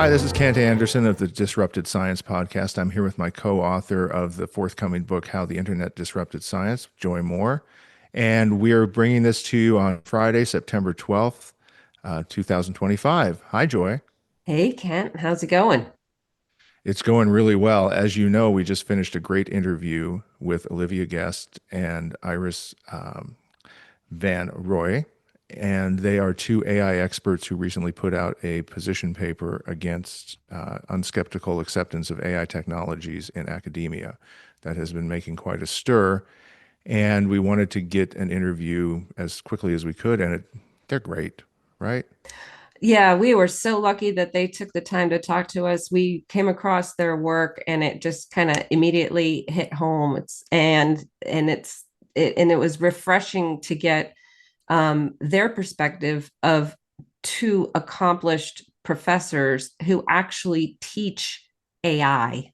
Hi, this is Kent Anderson of the Disrupted Science Podcast. I'm here with my co-author of the forthcoming book, How the Internet Disrupted Science, Joy Moore. And we are bringing this to you on Friday, September 12th, 2025. Hi, Joy. Hey Kent, how's it going? It's going really well. As you know, we just finished a great interview with Olivia Guest and Iris Van Roy, and they are two AI experts who recently put out a position paper against unskeptical acceptance of AI technologies in academia that has been making quite a stir. And we wanted to get an interview as quickly as we could, and they're great, right? Yeah, we were so lucky that they took the time to talk to us. We came across their work and it just kind of immediately hit home. It was refreshing to get their perspective of two accomplished professors who actually teach AI.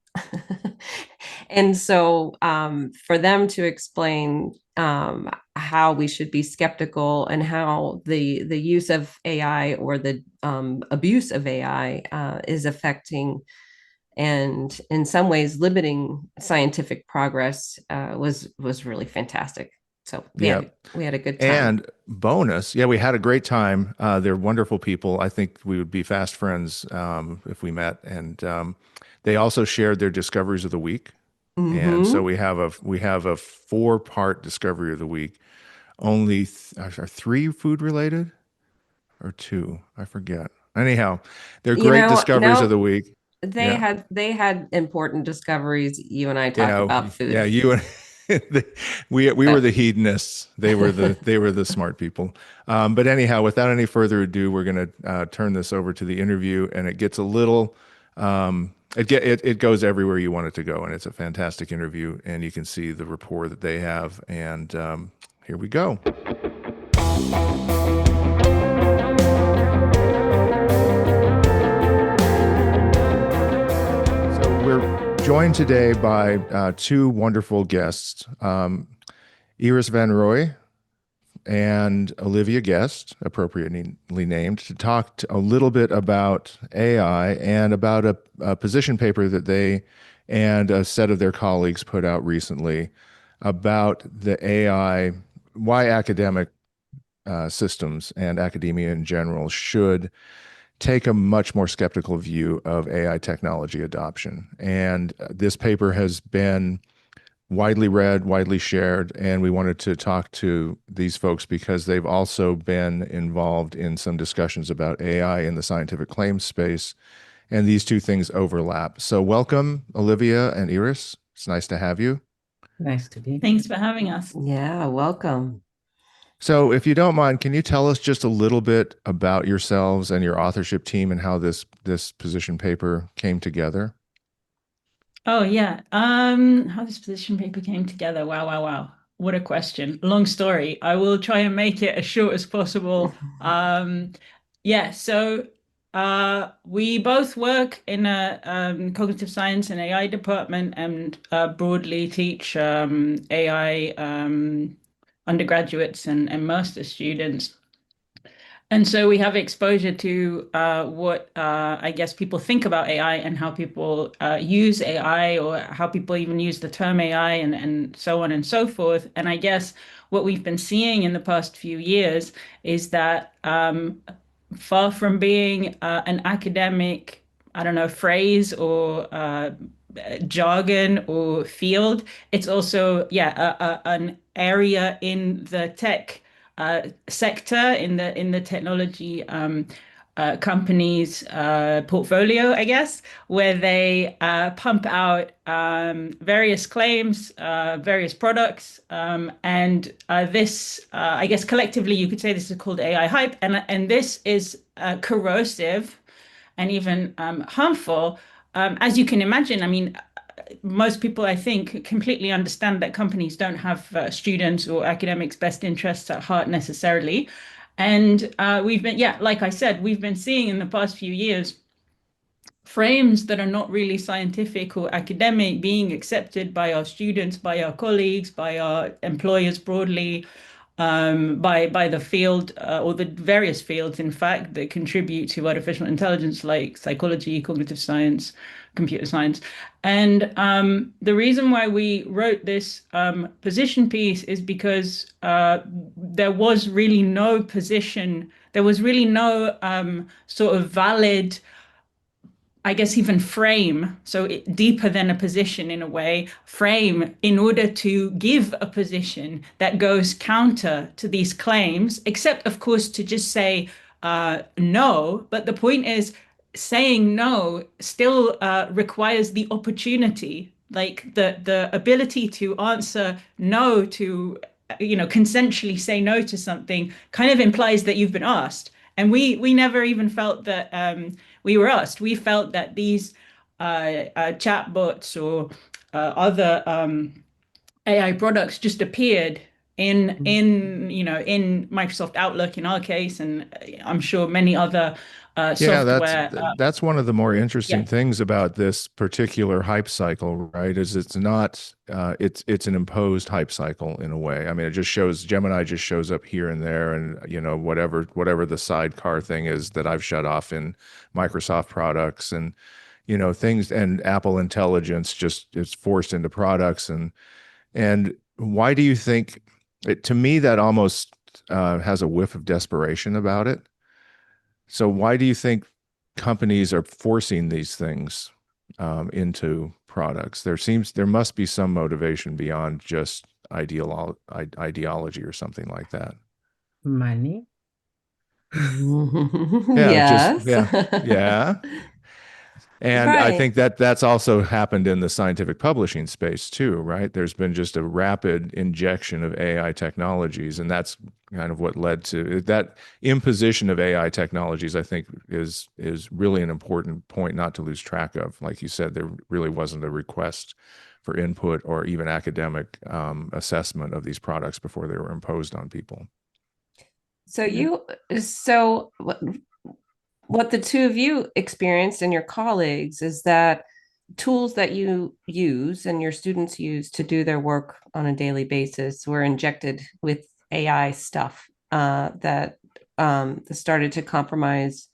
And so for them to explain how we should be skeptical and how the use of AI or the abuse of AI is affecting and in some ways limiting scientific progress was really fantastic. So Yeah. we had a good time. And bonus, yeah, we had a great time. They're wonderful people. I think we would be fast friends if we met. And they also shared their discoveries of the week. And so Mm-hmm. we have a four-part discovery of the week. Only are three food related or two? I forget. Anyhow, they're You great know, discoveries of no, the week. Yeah. they had important discoveries. You and I talked Yeah, about yeah, food. you and we were So the hedonists. They were the smart people. But anyhow, without any further ado, we're going to turn this over to the interview, and it gets a little. It goes everywhere you want it to go, and it's a fantastic interview, and you can see the rapport that they have. And here we go. So we're joined today by two wonderful guests, Iris Van Roy and Olivia Guest, appropriately named, to talk a little bit about AI and about a position paper that they and a set of their colleagues put out recently about the AI, why academic systems and academia in general should take a much more skeptical view of AI technology adoption. And this paper has been widely read, widely shared, and we wanted to talk to these folks because they've also been involved in some discussions about AI in the scientific claims space, and these two things overlap. So welcome, Olivia and Iris. It's nice to have you. Nice to be here. Thanks for having us. yeah, welcome. So if you don't mind, can you tell us just a little bit about yourselves and your authorship team and how this position paper came together? Oh yeah. How this position paper came together. Wow, wow, wow. What a question. Long story. I will try and make it as short as possible. Yeah, so we both work in a cognitive science and AI department and broadly teach AI undergraduates and master students. And so we have exposure to what I guess people think about AI and how people use AI or how people even use the term AI and so on and so forth. And I guess what we've been seeing in the past few years is that far from being an academic, I don't know, phrase or jargon or field, it's also, yeah, an area in the tech sector in the technology companies portfolio, I guess, where they pump out various claims, various products, and this, I guess, collectively, you could say this is called AI hype, and this is corrosive and even harmful. As you can imagine, I mean, most people, I think, completely understand that companies don't have students or academics' best interests at heart necessarily. And we've been, yeah, like I said, we've been seeing in the past few years frames that are not really scientific or academic being accepted by our students, by our colleagues, by our employers broadly. by the field or the various fields, in fact, that contribute to artificial intelligence, like psychology, cognitive science, computer science. And the reason why we wrote this position piece is because there was really no position, there was really no sort of valid, I guess, even frame, so deeper than a position in a way, frame in order to give a position that goes counter to these claims, except, of course, to just say no. But the point is, saying no still requires the opportunity, like the ability to answer no, to consensually say no to something kind of implies that you've been asked. And we never even felt that we were asked. We felt that these chatbots or other AI products just appeared in Microsoft Outlook in our case, and I'm sure many other Yeah, that's software. that's one of the more interesting Yeah, things about this particular hype cycle, right? Is it's not it's an imposed hype cycle in a way. I mean, it just shows Gemini just shows up here and there, and whatever the sidecar thing is that I've shut off in Microsoft products, and things, and Apple Intelligence just is forced into products, and why do you think to me that almost has a whiff of desperation about it? So why do you think companies are forcing these things into products? There must be some motivation beyond just ideology or something like that. Money. Yeah, just Yes. yeah. And I Right. think that that's also happened in the scientific publishing space too, right? There's been just a rapid injection of AI technologies, and that's kind of what led to that imposition of AI technologies. I think is really an important point not to lose track of. Like you said, there really wasn't a request for input or even academic assessment of these products before they were imposed on people. So so what the two of you experienced and your colleagues is that tools that you use and your students use to do their work on a daily basis were injected with AI stuff that started to compromise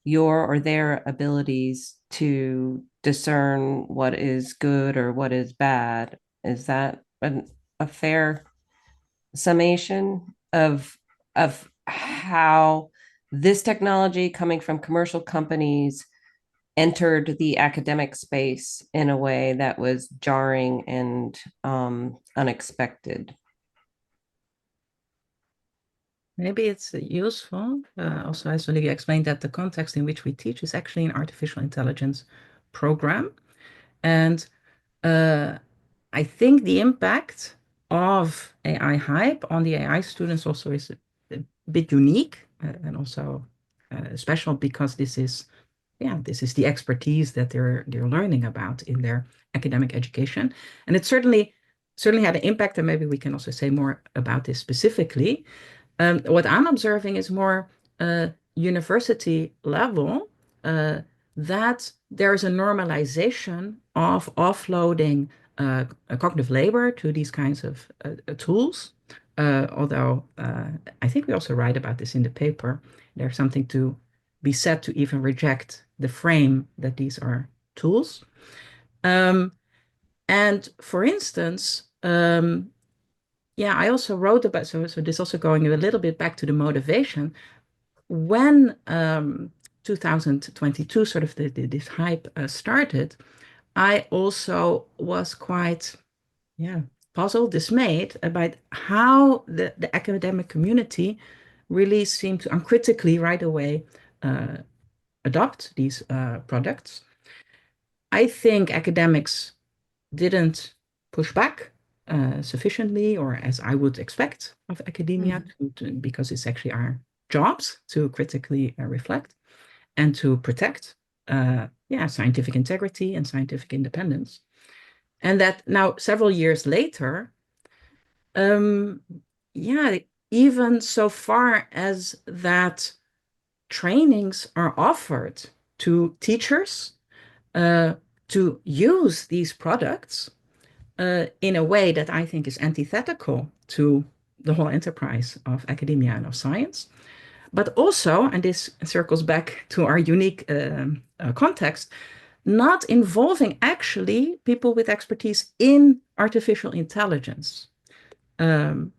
your or their abilities to discern what is good or what is bad. Is that a fair summation of how this technology coming from commercial companies entered the academic space in a way that was jarring and unexpected? Maybe it's useful. Also, as Olivia explained, that the context in which we teach is actually an artificial intelligence program. And I think the impact of AI hype on the AI students also is a bit unique and also special because this is the expertise that they're learning about in their academic education. And it certainly had an impact, and maybe we can also say more about this specifically. What I'm observing is more university level, that there's a normalization of offloading cognitive labor to these kinds of tools. Although I think we also write about this in the paper, there's something to be said to even reject the frame that these are tools. And for instance, I also wrote about, so this also going a little bit back to the motivation. When 2022 sort of this hype started, I also was quite, puzzled, dismayed about how the academic community really seemed to uncritically right away adopt these products. I think academics didn't push back sufficiently, or as I would expect of academia, because it's actually our jobs to critically reflect and to protect scientific integrity and scientific independence. And that now, several years later, even so far as that trainings are offered to teachers to use these products in a way that I think is antithetical to the whole enterprise of academia and of science. But also, and this circles back to our unique context, not involving actually people with expertise in artificial intelligence to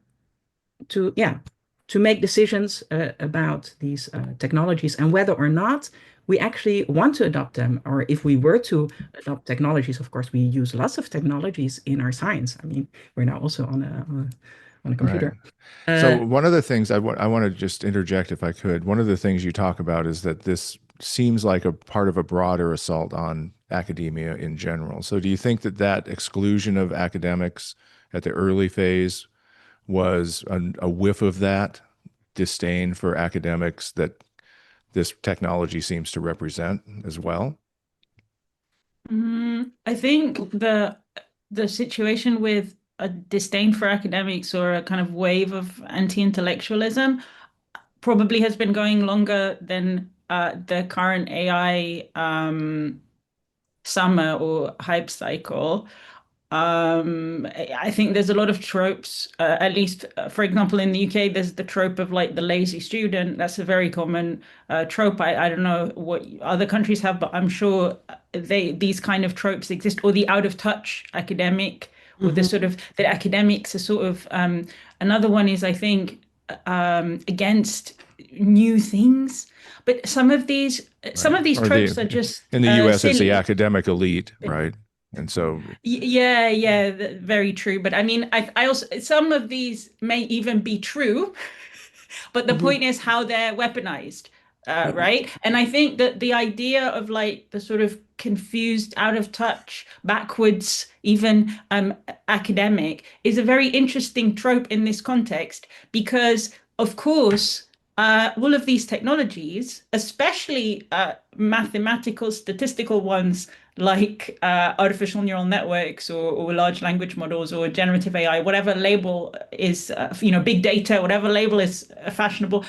make decisions about these technologies and whether or not we actually want to adopt them, or if we were to adopt technologies. Of course, we use lots of technologies in our science. I mean, we're now also on a computer. Right. So one of the things I want to just interject, if I could, one of the things you talk about is that this seems like a part of a broader assault on academia in general. So do you think that that exclusion of academics at the early phase was a whiff of that disdain for academics that this technology seems to represent as well? I think the situation with a disdain for academics or a kind of wave of anti-intellectualism probably has been going longer than the current AI summer or hype cycle. I think there's a lot of tropes, at least, for example, in the UK, there's the trope of like the lazy student. That's a very common trope. I don't know what other countries have, but I'm sure these kind of tropes exist, or the out of touch academic, or the sort of the academics are sort of another one is, I think, against new things. But some of these Or tropes are just in the US, it's the silly. academic elite, right? And so, Yeah, very true. But I mean, I also, some of these may even be true, but the point is how they're weaponized, right? And I think that the idea of like the sort of confused, out of touch, backwards, even academic is a very interesting trope in this context because, of course, all of these technologies, especially mathematical, statistical ones like artificial neural networks or large language models or generative AI, whatever label is, big data, whatever label is fashionable.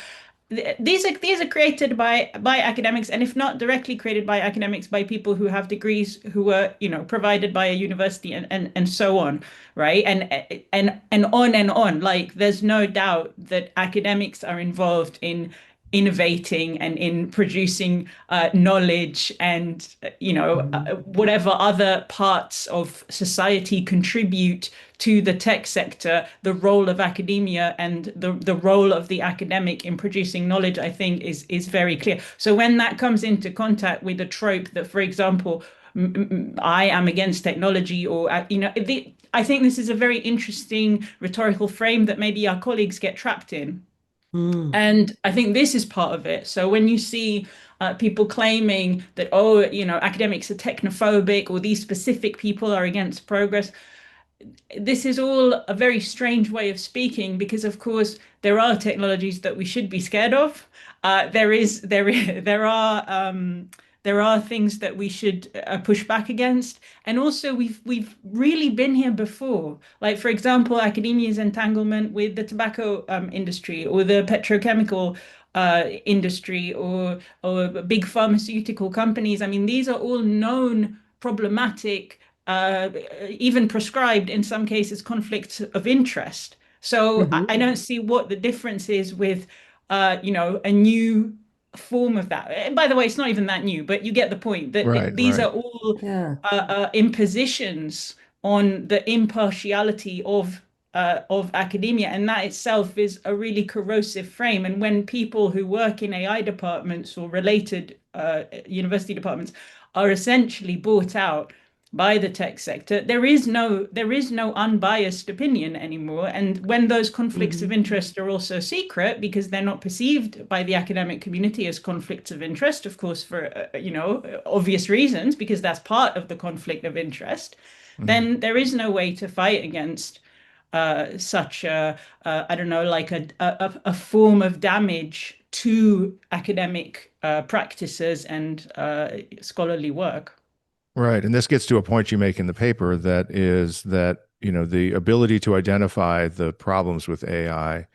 These are created by academics, and if not directly created by academics, by people who have degrees who were provided by a university and so on, right? And on and on. Like there's no doubt that academics are involved in innovating and in producing knowledge and whatever other parts of society contribute to the tech sector. The role of academia and the role of the academic in producing knowledge, I think, is very clear. So when that comes into contact with a trope that, for example, I am against technology, or I think this is a very interesting rhetorical frame that maybe our colleagues get trapped in. And I think this is part of it. So when you see people claiming that, oh, academics are technophobic, or these specific people are against progress, this is all a very strange way of speaking because, of course, there are technologies that we should be scared of. There are things that we should push back against, and also we've really been here before. Like, for example, academia's entanglement with the tobacco industry or the petrochemical industry or big pharmaceutical companies. I mean, these are all known problematic, even prescribed in some cases, conflicts of interest. So I don't see what the difference is with, a new form of that. And by the way, it's not even that new, but you get the point that these are all impositions on the impartiality of academia, and that itself is a really corrosive frame. And when people who work in AI departments or related university departments are essentially bought out by the tech sector, there is no unbiased opinion anymore. And when those conflicts of interest are also secret because they're not perceived by the academic community as conflicts of interest, of course, for obvious reasons, because that's part of the conflict of interest, then there is no way to fight against such I don't know, like a form of damage to academic practices and scholarly work. right. And this gets to a point you make in the paper that is that, the ability to identify the problems with AI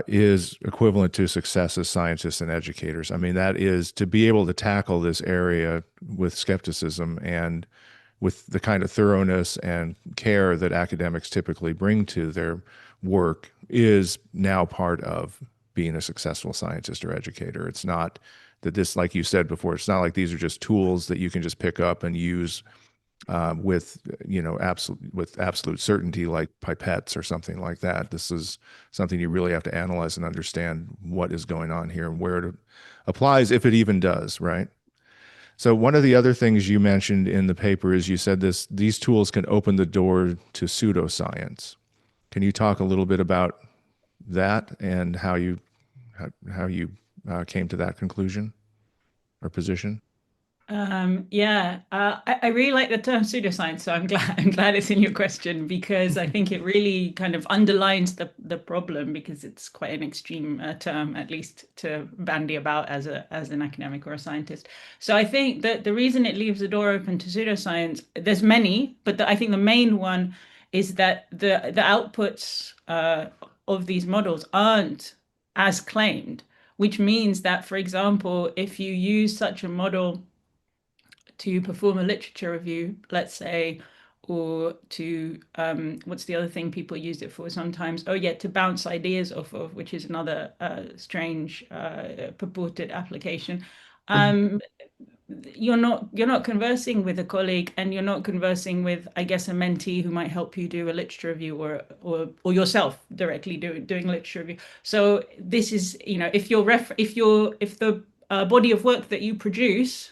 is equivalent to success as scientists and educators. I mean, that is to be able to tackle this area with skepticism and with the kind of thoroughness and care that academics typically bring to their work is now part of being a successful scientist or educator. It's not that this, like you said before, it's not like these are just tools that you can just pick up and use with absolute certainty, like pipettes or something like that. This is something you really have to analyze and understand what is going on here and where it applies, if it even does, right? So one of the other things you mentioned in the paper is you said these tools can open the door to pseudoscience. Can you talk a little bit about that and how you came to that conclusion or position? I really like the term pseudoscience, so I'm glad it's in your question, because I think it really kind of underlines the problem, because it's quite an extreme term, at least to bandy about as an academic or a scientist. So I think that the reason it leaves the door open to pseudoscience, there's many, but I think the main one is that the outputs of these models aren't as claimed, which means that, for example, if you use such a model to perform a literature review, let's say, or to what's the other thing people use it for sometimes? Oh yeah, to bounce ideas off of, which is another strange purported application. You're not conversing with a colleague, and you're not conversing with, I guess, a mentee who might help you do a literature review, or yourself directly doing literature review. So this is, if the body of work that you produce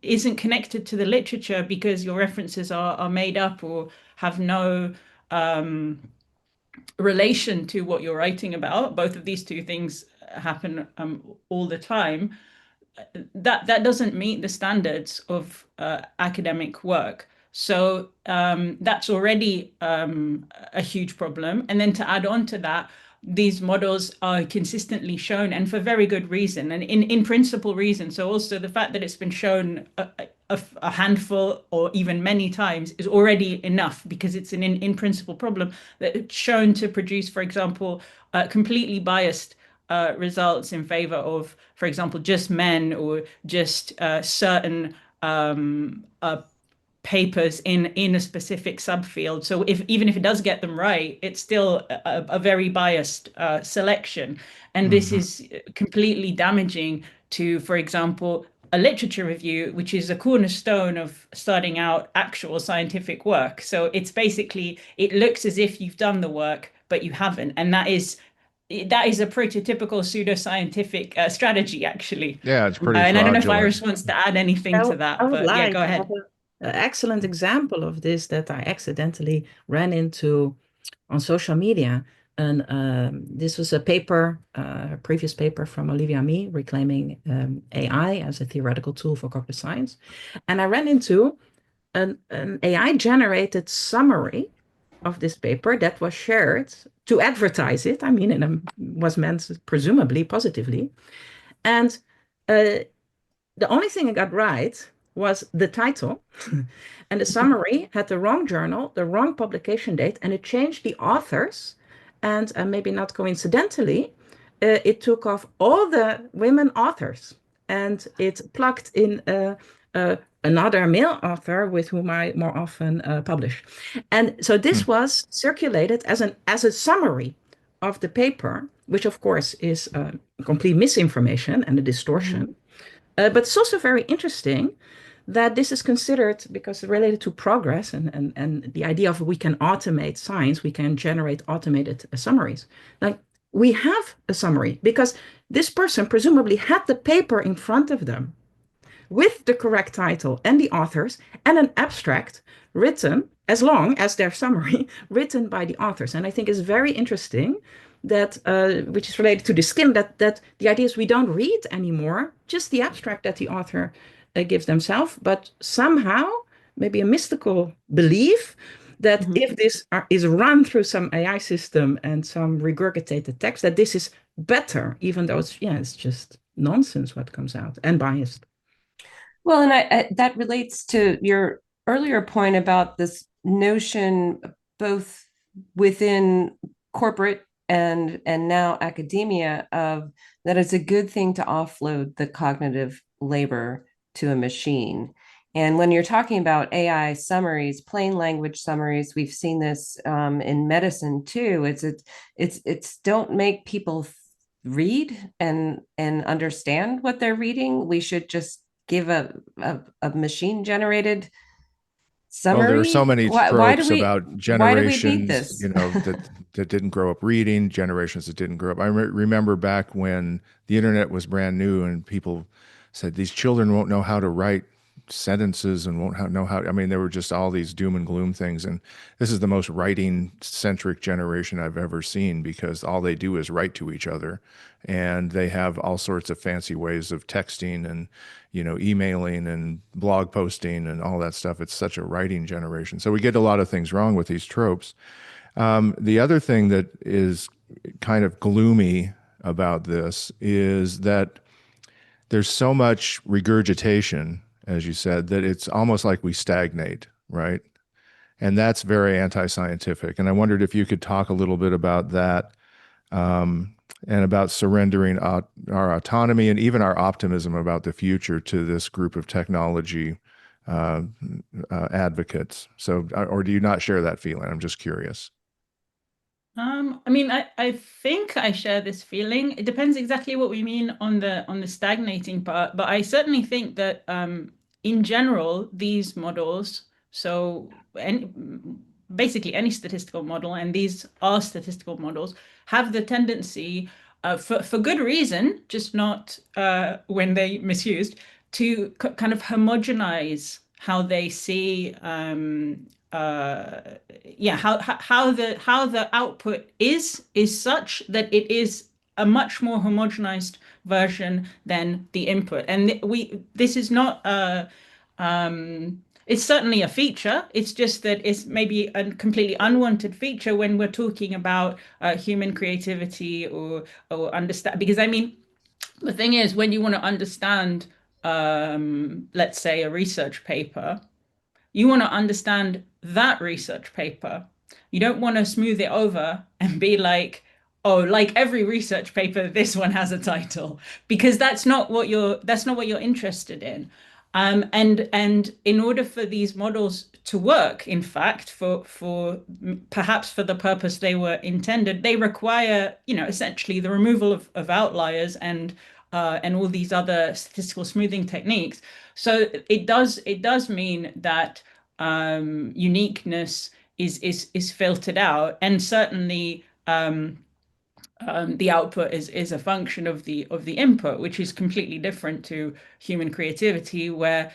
isn't connected to the literature because your references are made up or have no relation to what you're writing about, both of these two things happen all the time, that doesn't meet the standards of academic work. So that's already a huge problem. And then to add on to that, these models are consistently shown, and for very good reason, and in principle reason. So also the fact that it's been shown a handful or even many times is already enough, because it's an in principle problem that it's shown to produce, for example, completely biased results in favor of, for example, just men, or just certain papers in a specific subfield. So even if it does get them right, it's still a very biased selection. And this is completely damaging to, for example, a literature review, which is a cornerstone of starting out actual scientific work. So it's basically, it looks as if you've done the work, but you haven't. And that is a prototypical pseudoscientific strategy, actually. Yeah, it's pretty And I don't know if fraudulent. Iris wants to add anything to that, I would but yeah, like, go I ahead. have an excellent example of this that I accidentally ran into on social media. And this was a paper, a previous paper from Olivia me, reclaiming AI as a theoretical tool for cognitive science. And I ran into an AI-generated summary of this paper that was shared to advertise it. I mean, it was meant presumably positively. And the only thing I got right was the title. And the summary had the wrong journal, the wrong publication date, and it changed the authors. And maybe not coincidentally, it took off all the women authors, and it plugged in another male author with whom I more often publish. And so this was circulated as a summary of the paper, which of course is complete misinformation and a distortion. But it's also very interesting that this is considered, because related to progress and the idea of we can automate science, we can generate automated summaries. Like, we have a summary because this person presumably had the paper in front of them with the correct title and the authors, and an abstract written as long as their summary written by the authors. And I think it's very interesting that, which is related to the skin, that the idea is we don't read anymore just the abstract that the author gives themselves, but somehow maybe a mystical belief that if this is run through some AI system and some regurgitated text, that this is better, even though it's just nonsense what comes out and biased. Well, and that relates to your earlier point about this notion, both within corporate and now academia, of that it's a good thing to offload the cognitive labor to a machine. And when you're talking about AI summaries, plain language summaries, we've seen this in medicine too. It's don't make people read and understand what they're reading. We should just give a machine generated Oh, there are so summary. many Why do tropes we about why do we need generations, this? that didn't grow up reading, generations that didn't grow up. I remember back when the internet was brand new and people said these children won't know how to write sentences and won't know how. I mean, there were just all these doom and gloom things. And this is the most writing centric generation I've ever seen because all they do is write to each other, and they have all sorts of fancy ways of texting and emailing and blog posting and all that stuff. It's such a writing generation. So we get a lot of things wrong with these tropes. The other thing that is kind of gloomy about this is that there's so much regurgitation, as you said, that it's almost like we stagnate, right? And that's very anti-scientific. And I wondered if you could talk a little bit about that, and about surrendering our autonomy and even our optimism about the future to this group of technology uh, advocates. So, or do you not share that feeling? I'm just curious. I mean, I think I share this feeling. It depends exactly what we mean on the stagnating part, but I certainly think that in general, these models, so basically any statistical model, and these are statistical models, have the tendency, for good reason, just not when they misused, to kind of homogenize how they see uh yeah how the output is such that it is a much more homogenized version than the input. And we this is not it's certainly a feature. It's just that it's maybe a completely unwanted feature when we're talking about human creativity or understand. Because I mean, the thing is, when you want to understand, let's say, a research paper, you want to understand that research paper. You don't want to smooth it over and be like, oh, like every research paper, this one has a title, because that's not what you're interested in. And in order for these models to work, in fact, for perhaps for the purpose they were intended, they require, essentially the removal of outliers and all these other statistical smoothing techniques. So it does mean that uniqueness is filtered out, and certainly the output is a function of the input, which is completely different to human creativity, where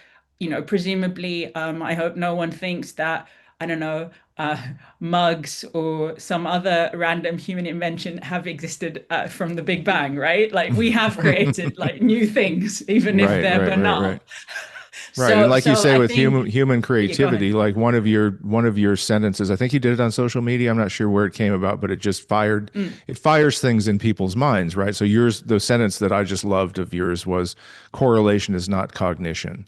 presumably, I hope no one thinks that, I don't know, uh, mugs or some other random human invention have existed from the Big Bang, right? Like we have created like new things, even if Right, they're right, right, right. banal. Right. And So like you so say I with think, human yeah, go ahead. creativity, like one of your sentences, I think you did it on social media. I'm not sure where it came about, but Mm, it fires things in people's minds, right? So the sentence that I just loved of yours was correlation is not cognition.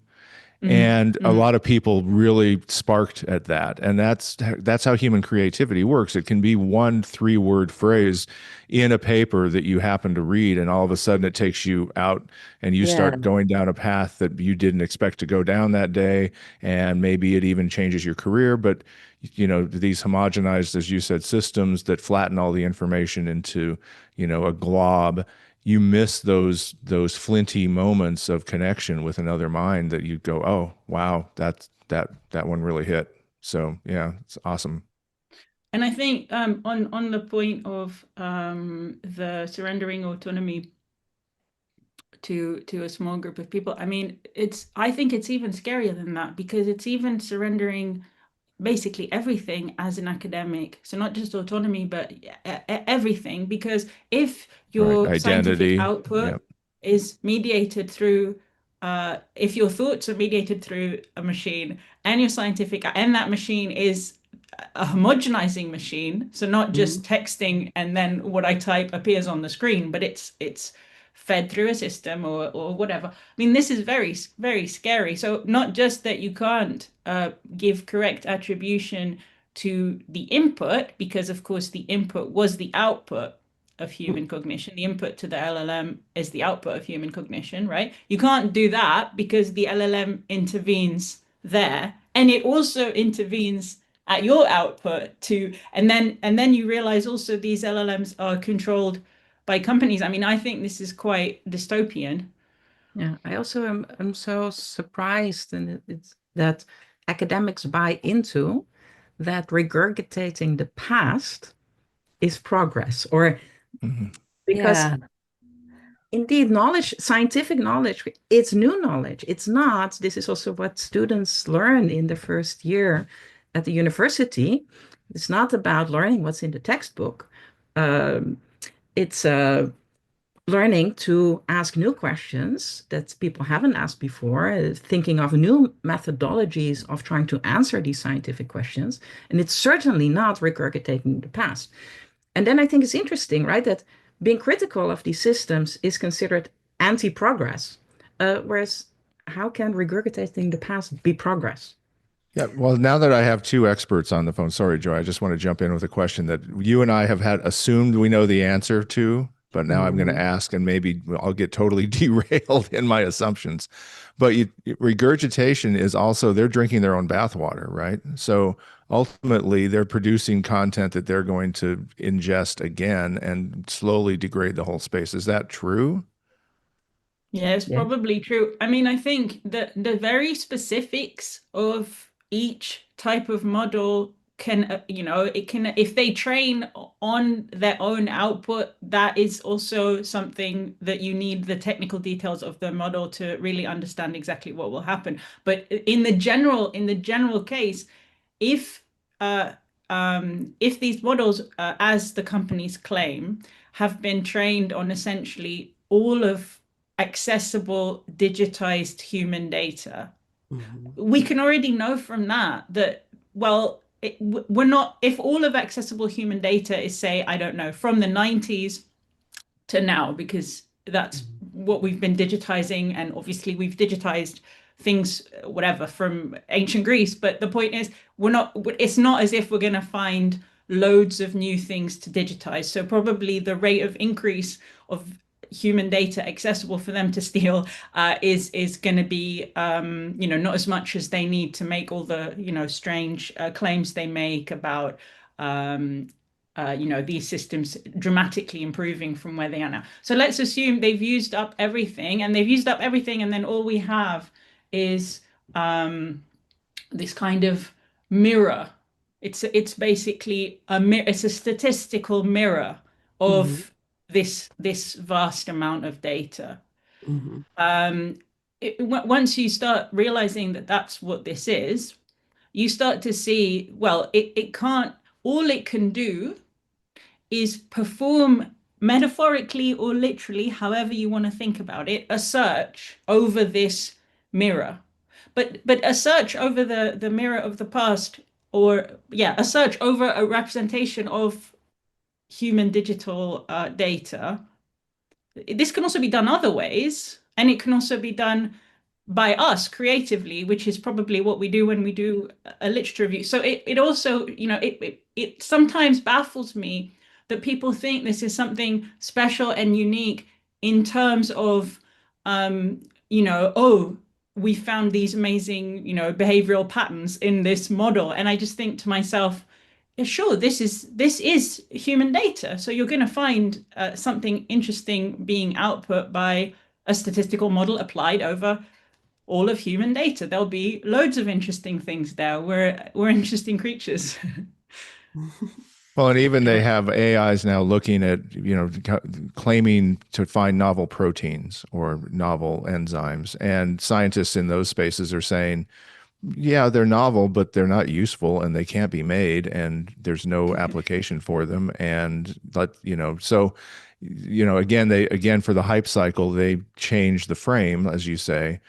mhm, And a mhm. lot of people really sparked at that. And that's how human creativity works. It can be one 3-word phrase in a paper that you happen to read, and all of a sudden it takes you out and you Yeah. start going down a path that you didn't expect to go down that day. And maybe it even changes your career. But these homogenized, as you said, systems that flatten all the information into, a glob, you miss those flinty moments of connection with another mind that you go, oh wow, that one really hit. So yeah, it's awesome. And I think on the point of the surrendering autonomy to a small group of people, I mean, I think it's even scarier than that, because it's even surrendering basically everything as an academic. So not just autonomy, but everything. Because if Right, your scientific identity. Yeah. output is mediated through, if your thoughts are mediated through a machine, and your scientific, and that machine is a homogenizing machine, so not just Mhm. texting and then what I type appears on the screen, but it's fed through a system or whatever. I mean, this is very, very scary. So not just that you can't give correct attribution to the input, because of course the input was the output of human cognition. The input to the LLM is the output of human cognition, right? You can't do that because the LLM intervenes there, and it also intervenes at your output too. And then you realize also these LLMs are controlled by companies. I mean, I think this is quite dystopian. Yeah, I also am so surprised, and it's that academics buy into that regurgitating the past is progress, or Mhm. because Yeah. indeed, knowledge, scientific knowledge, it's new knowledge. It's not, this is also what students learn in the first year at the university. It's not about learning what's in the textbook. It's learning to ask new questions that people haven't asked before, thinking of new methodologies of trying to answer these scientific questions. And it's certainly not regurgitating the past. And then I think it's interesting, right, that being critical of these systems is considered anti-progress. Whereas how can regurgitating the past be progress? Yeah, well, now that I have two experts on the phone, sorry, Joy, I just want to jump in with a question that you and I have had assumed we know the answer to, but now I'm going to ask, and maybe I'll get totally derailed in my assumptions. But regurgitation is also, they're drinking their own bathwater, right? So ultimately, they're producing content that they're going to ingest again and slowly degrade the whole space. Is that true? Yeah, it's Yeah. probably true. I mean, I think that the very specifics of each type of model can, it can, if they train on their own output, that is also something that you need the technical details of the model to really understand exactly what will happen. But in the general case, if uh, if these models, as the companies claim, have been trained on essentially all of accessible digitized human data, we can already know from that, well, we're not, if all of accessible human data is, say, I don't know, from the 90s to now, because that's what we've been digitizing, and obviously we've digitized things, whatever, from ancient Greece. But the point is, it's not as if we're going to find loads of new things to digitize. So probably the rate of increase of human data accessible for them to steal is going to be not as much as they need to make all the strange claims they make about these systems dramatically improving from where they are now. So let's assume they've used up everything, and then all we have is this kind of mirror. It's basically it's a statistical mirror of this vast amount of data. Once you start realizing that that's what this is, you start to see, well, it can't, all it can do is perform, metaphorically or literally, however you want to think about it, a search over this mirror. But a search over the mirror of the past, or yeah, a search over a representation of human digital data. This can also be done other ways, and it can also be done by us creatively, which is probably what we do when we do a literature review. So it also, it sometimes baffles me that people think this is something special and unique in terms of, oh, we found these amazing, behavioral patterns in this model. And I just think to myself, yeah, sure, this is human data. So you're going to find something interesting being output by a statistical model applied over all of human data. There'll be loads of interesting things there. We're interesting creatures. Well, and even they have AIs now looking at, claiming to find novel proteins or novel enzymes. And scientists in those spaces are saying, yeah, they're novel, but they're not useful and they can't be made and there's no application for them. And again, for the hype cycle, they change the frame, as you say,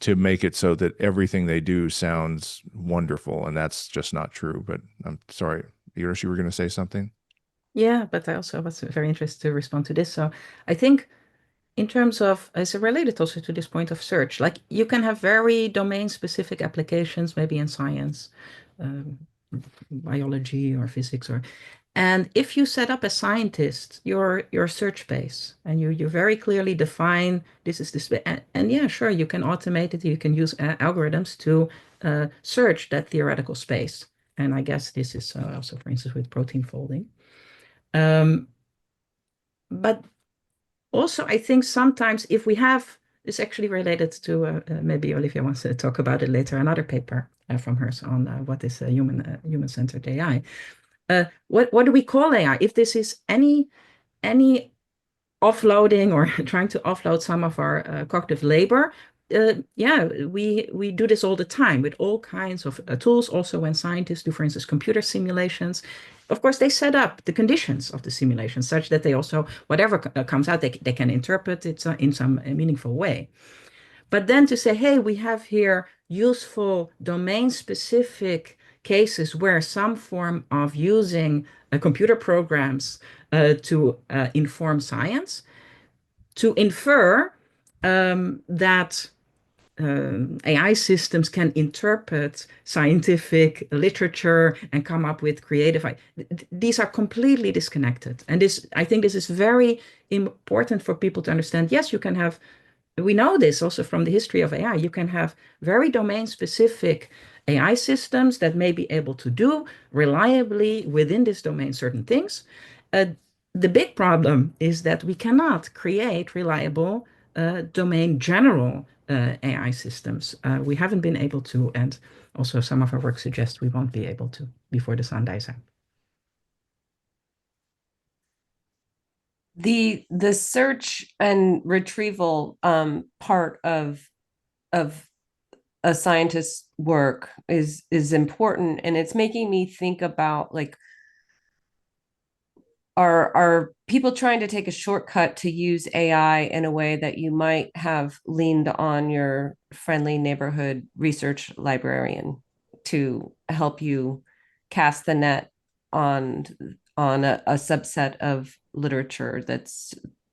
to make it so that everything they do sounds wonderful. And that's just not true. But I'm sorry, Iris, you were going to say something? Yeah, but I also was very interested to respond to this. So I think in terms of, it's related also to this point of search, like you can have very domain specific applications, maybe in science, um, biology or physics, And if you set up as scientist your search space and you very clearly define this is the space, and yeah, sure, you can automate it. You can use algorithms to search that theoretical space. And I guess this is also, for instance, with protein folding. But also, I think sometimes if we have, it's actually related to maybe Olivia wants to talk about it later, another paper from hers on what is human-centered AI. What do we call AI? If this is any offloading or trying to offload some of our cognitive labor, yeah, we do this all the time with all kinds of tools. Also, when scientists do, for instance, computer simulations, of course, they set up the conditions of the simulation such that they also, whatever comes out, they can interpret it in some meaningful way. But then to say, hey, we have here useful domain-specific cases where some form of using computer programs to inform science, to infer that AI systems can interpret scientific literature and come up with creative. These are completely disconnected. And I think this is very important for people to understand. Yes, you can have, we know this also from the history of AI, you can have very domain-specific AI systems that may be able to do reliably within this domain certain things. The big problem is that we cannot create reliable domain general AI systems. We haven't been able to, and also some of our work suggests we won't be able to before the sun dies out. The search and retrieval part of a scientist's work is important, and it's making me think about like, are people trying to take a shortcut to use AI in a way that you might have leaned on your friendly neighborhood research librarian to help you cast the net on a subset of literature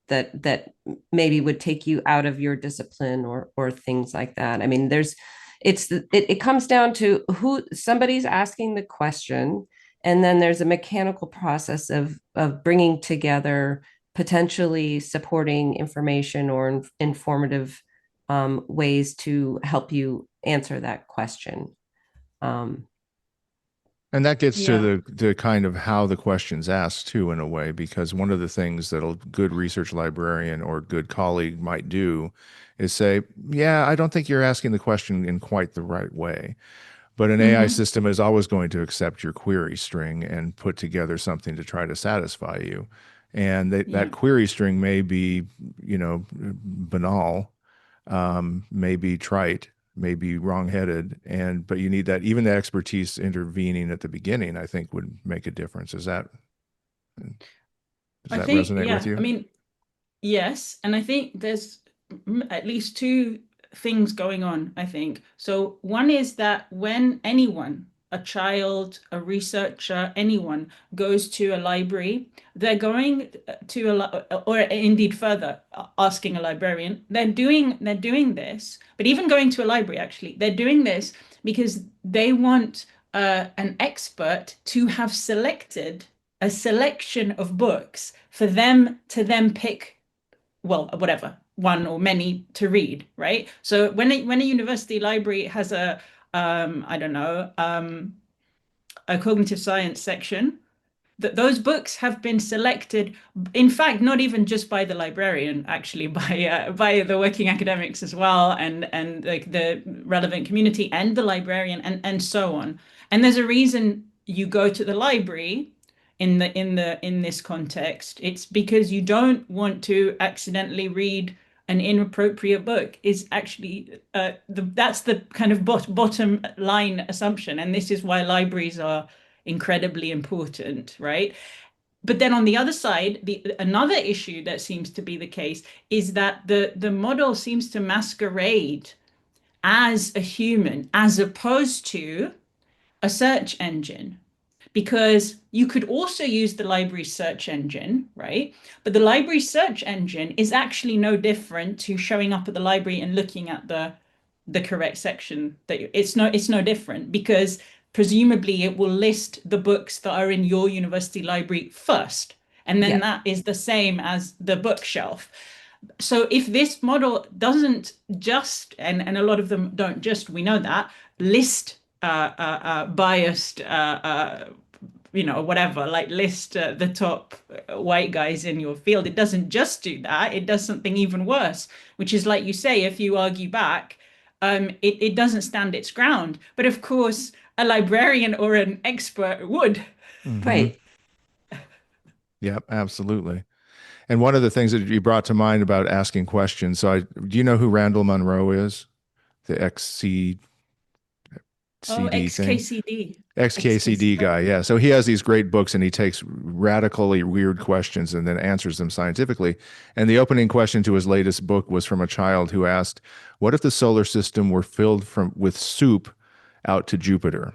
that maybe would take you out of your discipline or things like that. I mean, it comes down to who somebody's asking the question, and then there's a mechanical process of bringing together potentially supporting information or informative ways to help you answer that question. And that gets Yeah. to the kind of how the question's asked too, in a way, because one of the things that a good research librarian or good colleague might do is say, yeah, I don't think you're asking the question in quite the right way. But an AI system is always going to accept your query string and put together something to try to satisfy you. And that query string may be, banal, may be trite, may be wrong-headed, but you need that, even the expertise intervening at the beginning, I think would make a difference. Does that I think, resonate with yeah, you? I mean, yes. And I think there's at least two things going on, I think. So one is that when anyone, a child, a researcher, anyone goes to a library, they're going to or indeed further, asking a librarian, they're doing this, but even going to a library, actually, they're doing this because they want an expert to have selected a selection of books for them to then pick, well, whatever, one or many to read, right? So when a university library has I don't know, a cognitive science section, that those books have been selected, in fact, not even just by the librarian, actually by the working academics as well, and like the relevant community and the librarian and so on. And there's a reason you go to the library in this context. It's because you don't want to accidentally read an inappropriate book. Is actually that's the kind of bottom line assumption, and this is why libraries are incredibly important, right? But then on the other side, another issue that seems to be the case is that the model seems to masquerade as a human as opposed to a search engine, because you could also use the library search engine, right? But the library search engine is actually no different to showing up at the library and looking at the correct section. It's no different, because presumably it will list the books that are in your university library first. And then Yeah. that is the same as the bookshelf. So if this model doesn't just, and a lot of them don't just, we know that, list biased, whatever, like list the top white guys in your field. It doesn't just do that. It does something even worse, which is like you say, if you argue back, it doesn't stand its ground. But of course, a librarian or an expert would. Right. Yep, absolutely. And one of the things that you brought to mind about asking questions. So, do you know who Randall Munroe is? The Oh, XCD thing? XKCD. XKCD guy, yeah. So he has these great books and he takes radically weird questions and then answers them scientifically. And the opening question to his latest book was from a child who asked, "What if the solar system were filled with soup out to Jupiter?"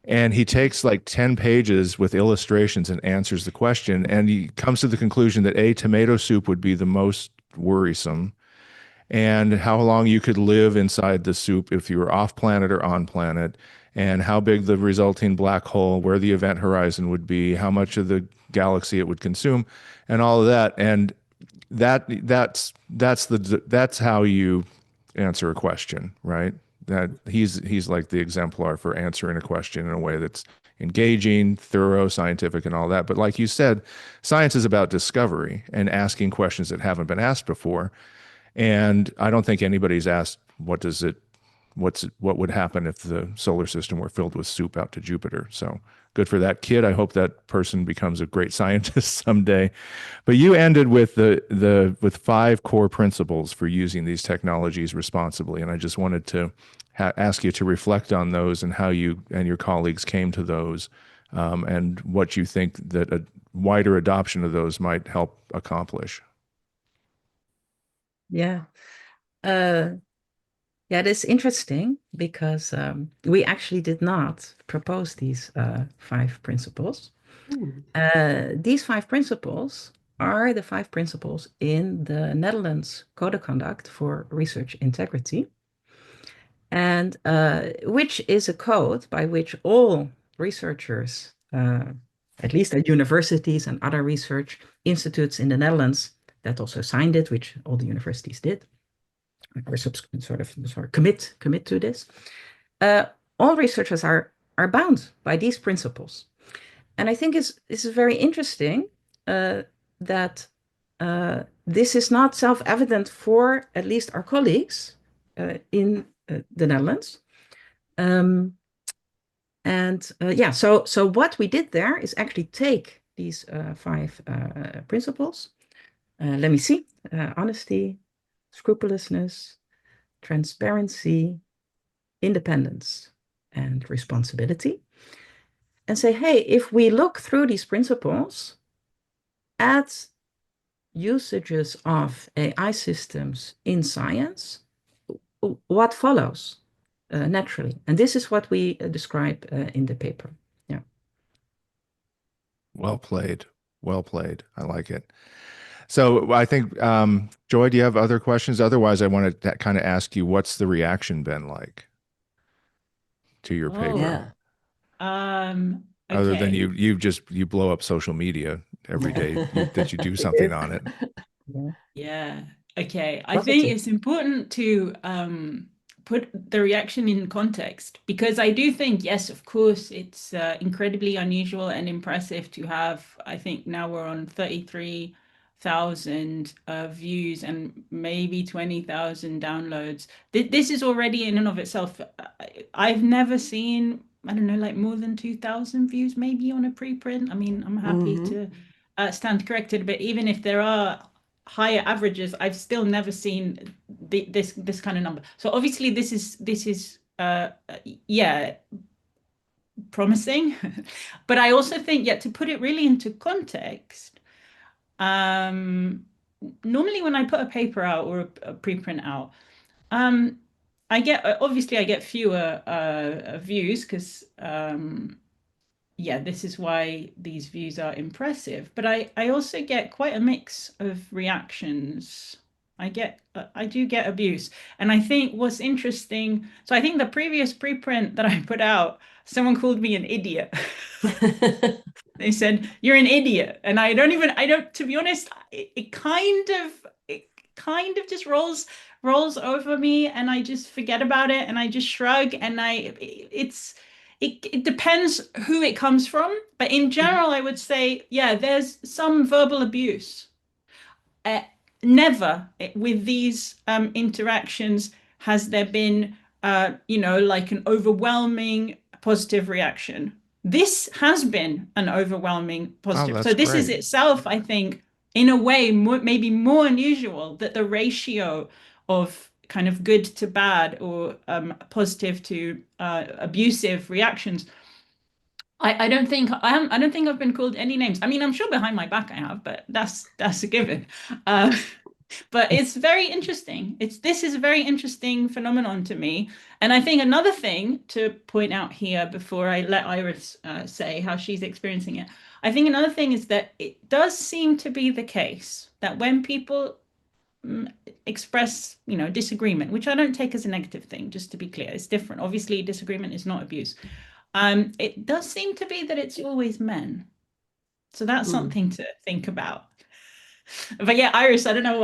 And he takes like 10 pages with illustrations and answers the question. And he comes to the conclusion that tomato soup would be the most worrisome, and how long you could live inside the soup if you were off planet or on planet, and how big the resulting black hole, where the event horizon would be, how much of the galaxy it would consume, and all of that. And that's how you answer a question, right? That he's like the exemplar for answering a question in a way that's engaging, thorough, scientific, and all that. But like you said, science is about discovery and asking questions that haven't been asked before. And I don't think anybody's asked what would happen if the solar system were filled with soup out to Jupiter. So good for that kid. I hope that person becomes a great scientist someday. But you ended with with 5 core principles for using these technologies responsibly, and I just wanted to ask you to reflect on those and how you and your colleagues came to those, and what you think that a wider adoption of those might help accomplish. Yeah. Yeah, it is interesting because we actually did not propose these 5 principles. These 5 principles are the 5 principles in the Netherlands Code of Conduct for Research Integrity, and which is a code by which all researchers, at least at universities and other research institutes in the Netherlands that also signed it, which all the universities did, or sort of commit to this. All researchers are bound by these principles, and I think it's very interesting that this is not self-evident for at least our colleagues in the Netherlands. So what we did there is actually take these 5 principles. Let me see: honesty, scrupulousness, transparency, independence, and responsibility, and say, hey, if we look through these principles at usages of AI systems in science, what follows naturally? And this is what we describe in the paper. Yeah. Well played. Well played. I like it. So I think, Joy, do you have other questions? Otherwise, I want to kind of ask you, what's the reaction been like to your paper? Yeah. Other than Okay. you blow up social media every day that you do something on it. Yeah. Yeah. Okay. I think Positive. it's important to put the reaction in context, because I do think, yes, of course, it's incredibly unusual and impressive to have, I think now we're on 33,000 views and maybe 20,000 downloads. This is already in and of itself. I've never seen, I don't know, like more than 2,000 views maybe on a preprint. I mean, I'm happy to stand corrected, but even if there are higher averages, I've still never seen this kind of number. So obviously this is yeah, promising. But I also think, yeah, to put it really into context, normally when I put a paper out or a preprint out, I get fewer views because yeah, this is why these views are impressive. But I also get quite a mix of reactions. I do get abuse. And I think what's interesting, so I think the previous preprint that I put out, someone called me an idiot. They said, "You're an idiot." And I don't, to be honest, it kind of just rolls over me, and I just forget about it, and I just shrug, and it depends who it comes from. But in general, I would say, yeah, there's some verbal abuse. Uh, Never with these interactions has there been, like an overwhelming positive reaction. This has been an overwhelming Oh, positive. So that's this is great. itself, I think, in a way, maybe more unusual, that the ratio of kind of good to bad, or positive to abusive reactions. I don't think I've been called any names. I mean, I'm sure behind my back I have, but that's a given. Uh, but it's very interesting. This is a very interesting phenomenon to me. And I think another thing to point out here before I let Iris say how she's experiencing it, I think another thing is that it does seem to be the case that when people express, disagreement, which I don't take as a negative thing, just to be clear, it's different. Obviously, disagreement is not abuse. It does seem to be that it's always men. So that's something to think about. But yeah, Iris, I don't know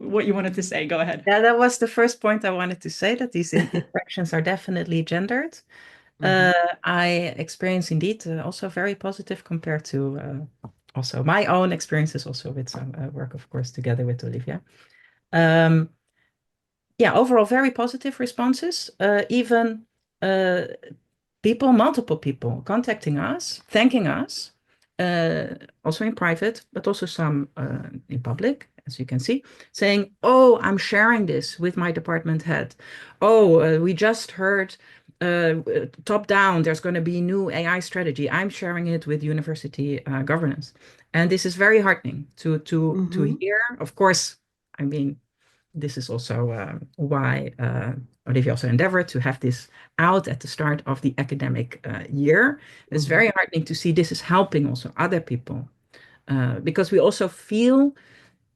what you wanted to say. Go ahead. Yeah, that was the first point I wanted to say, that these interactions are definitely gendered. I experience indeed also very positive compared to also my own experiences, also with some work, of course, together with Olivia. Yeah, overall, very positive responses. Even multiple people contacting us, thanking us, also in private, but also some in public, as you can see, saying, "Oh, I'm sharing this with my department head. Oh, we just heard top down, there's going to be new AI strategy. I'm sharing it with university governance." And this is very heartening to hear. Of course, I mean, this is also why Olivia also endeavored to have this out at the start of the academic year. It's very heartening to see this is helping also other people, because we also feel,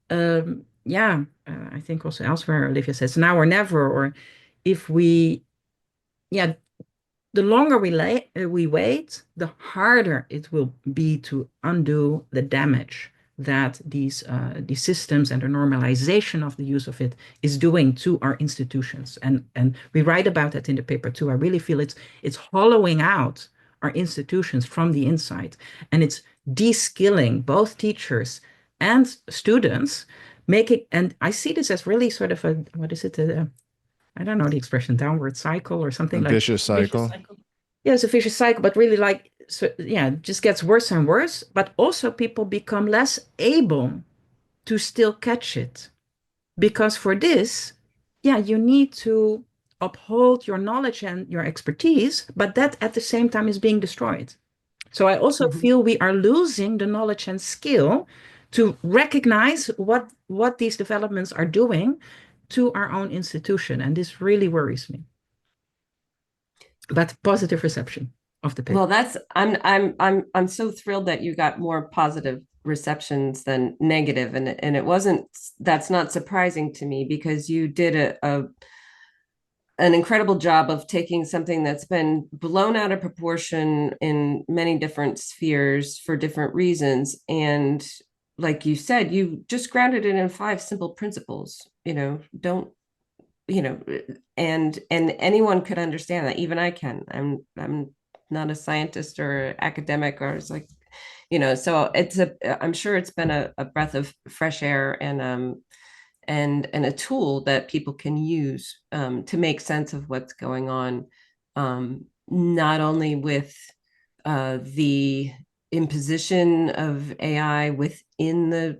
I think also elsewhere, Olivia says, now or never, or if we, yeah, the longer we wait, the harder it will be to undo the damage that these systems and the normalization of the use of it is doing to our institutions. And we write about that in the paper too. I really feel it's hollowing out our institutions from the inside, and it's de-skilling both teachers and students, and I see this as really sort of what is it? I don't know the expression, downward cycle or something A like vicious cycle. Yeah, it's a vicious cycle, but really, like, so yeah, it just gets worse and worse. But also people become less able to still catch it, because for this, yeah, you need to uphold your knowledge and your expertise, but that at the same time is being destroyed. So I also feel we are losing the knowledge and skill to recognize what these developments are doing to our own institution, and this really worries me. But positive reception of the paper. Well, I'm so thrilled that you got more positive receptions than negative, and that's not surprising to me, because you did an incredible job of taking something that's been blown out of proportion in many different spheres for different reasons, and like you said, you just grounded it in 5 simple principles. Don't and anyone could understand that. Even I can. I'm not a scientist or academic, or it's like, so I'm sure it's been a breath of fresh air, and a tool that people can use to make sense of what's going on, not only with the imposition of AI within the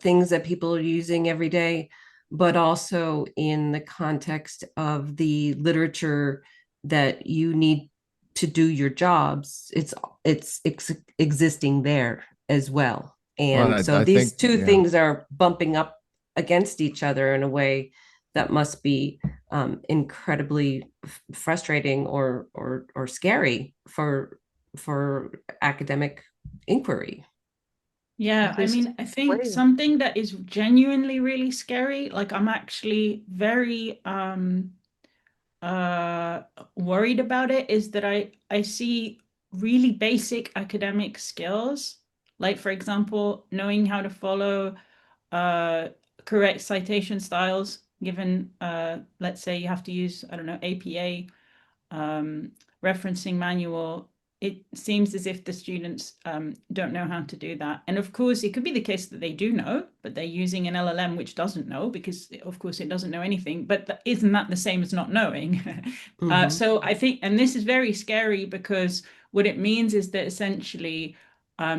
things that people are using every day, but also in the context of the literature that you need to do your jobs. It's existing there as well. Well, And so I these think, two yeah. things are bumping up against each other in a way that must be incredibly frustrating or scary for academic inquiry. Yeah, At I least mean, I think way. something that is genuinely really scary, like I'm actually very uh worried about it, is that I see really basic academic skills, like for example, knowing how to follow uh correct citation styles, given let's say you have to use, I don't know, APA um, referencing manual. It seems as if the students don't know how to do that. And of course, it could be the case that they do know, but they're using an LLM which doesn't know, because of course it doesn't know anything. But isn't that the same as not knowing? So I think, and this is very scary, because what it means is that essentially,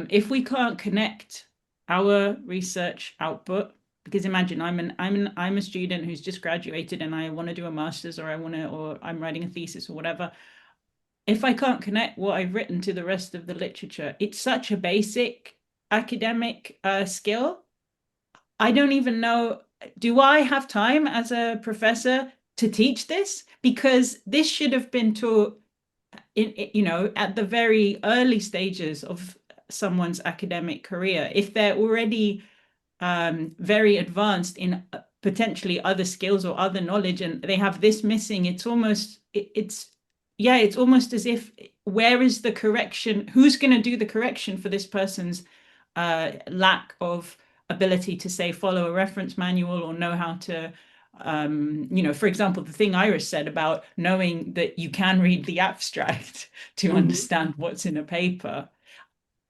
if we can't connect our research output, because imagine I'm a student who's just graduated and I want to do a master's, or I'm writing a thesis or whatever. If I can't connect what I've written to the rest of the literature, it's such a basic academic skill. I don't even know, do I have time as a professor to teach this? Because this should have been taught at the very early stages of someone's academic career. If they're already very advanced in potentially other skills or other knowledge, and they have this missing, it's almost as if, where is the correction? Who's going to do the correction for this person's lack of ability to, say, follow a reference manual, or know how to for example, the thing Iris said about knowing that you can read the abstract to understand what's in a paper.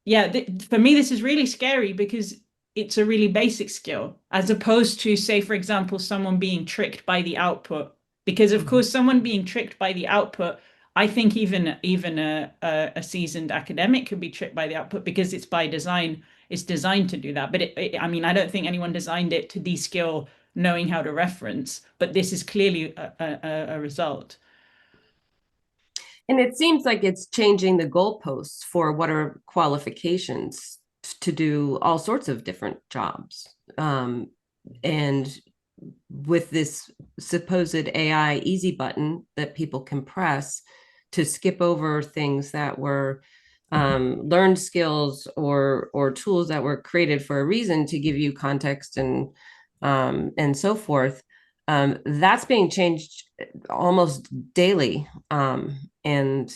Yeah, for me, this is really scary, because it's a really basic skill, as opposed to, say, for example, someone being tricked by the output. Because of course, someone being tricked by the output, I think even a seasoned academic could be tricked by the output, because it's by design. It's designed to do that. But I mean, I don't think anyone designed it to de-skill knowing how to reference. But this is clearly a result. And it seems like it's changing the goalposts for what are qualifications to do all sorts of different jobs. And with this supposed AI easy button that people can press to skip over things that were learned skills or tools that were created for a reason to give you context and so forth. That's being changed almost daily, and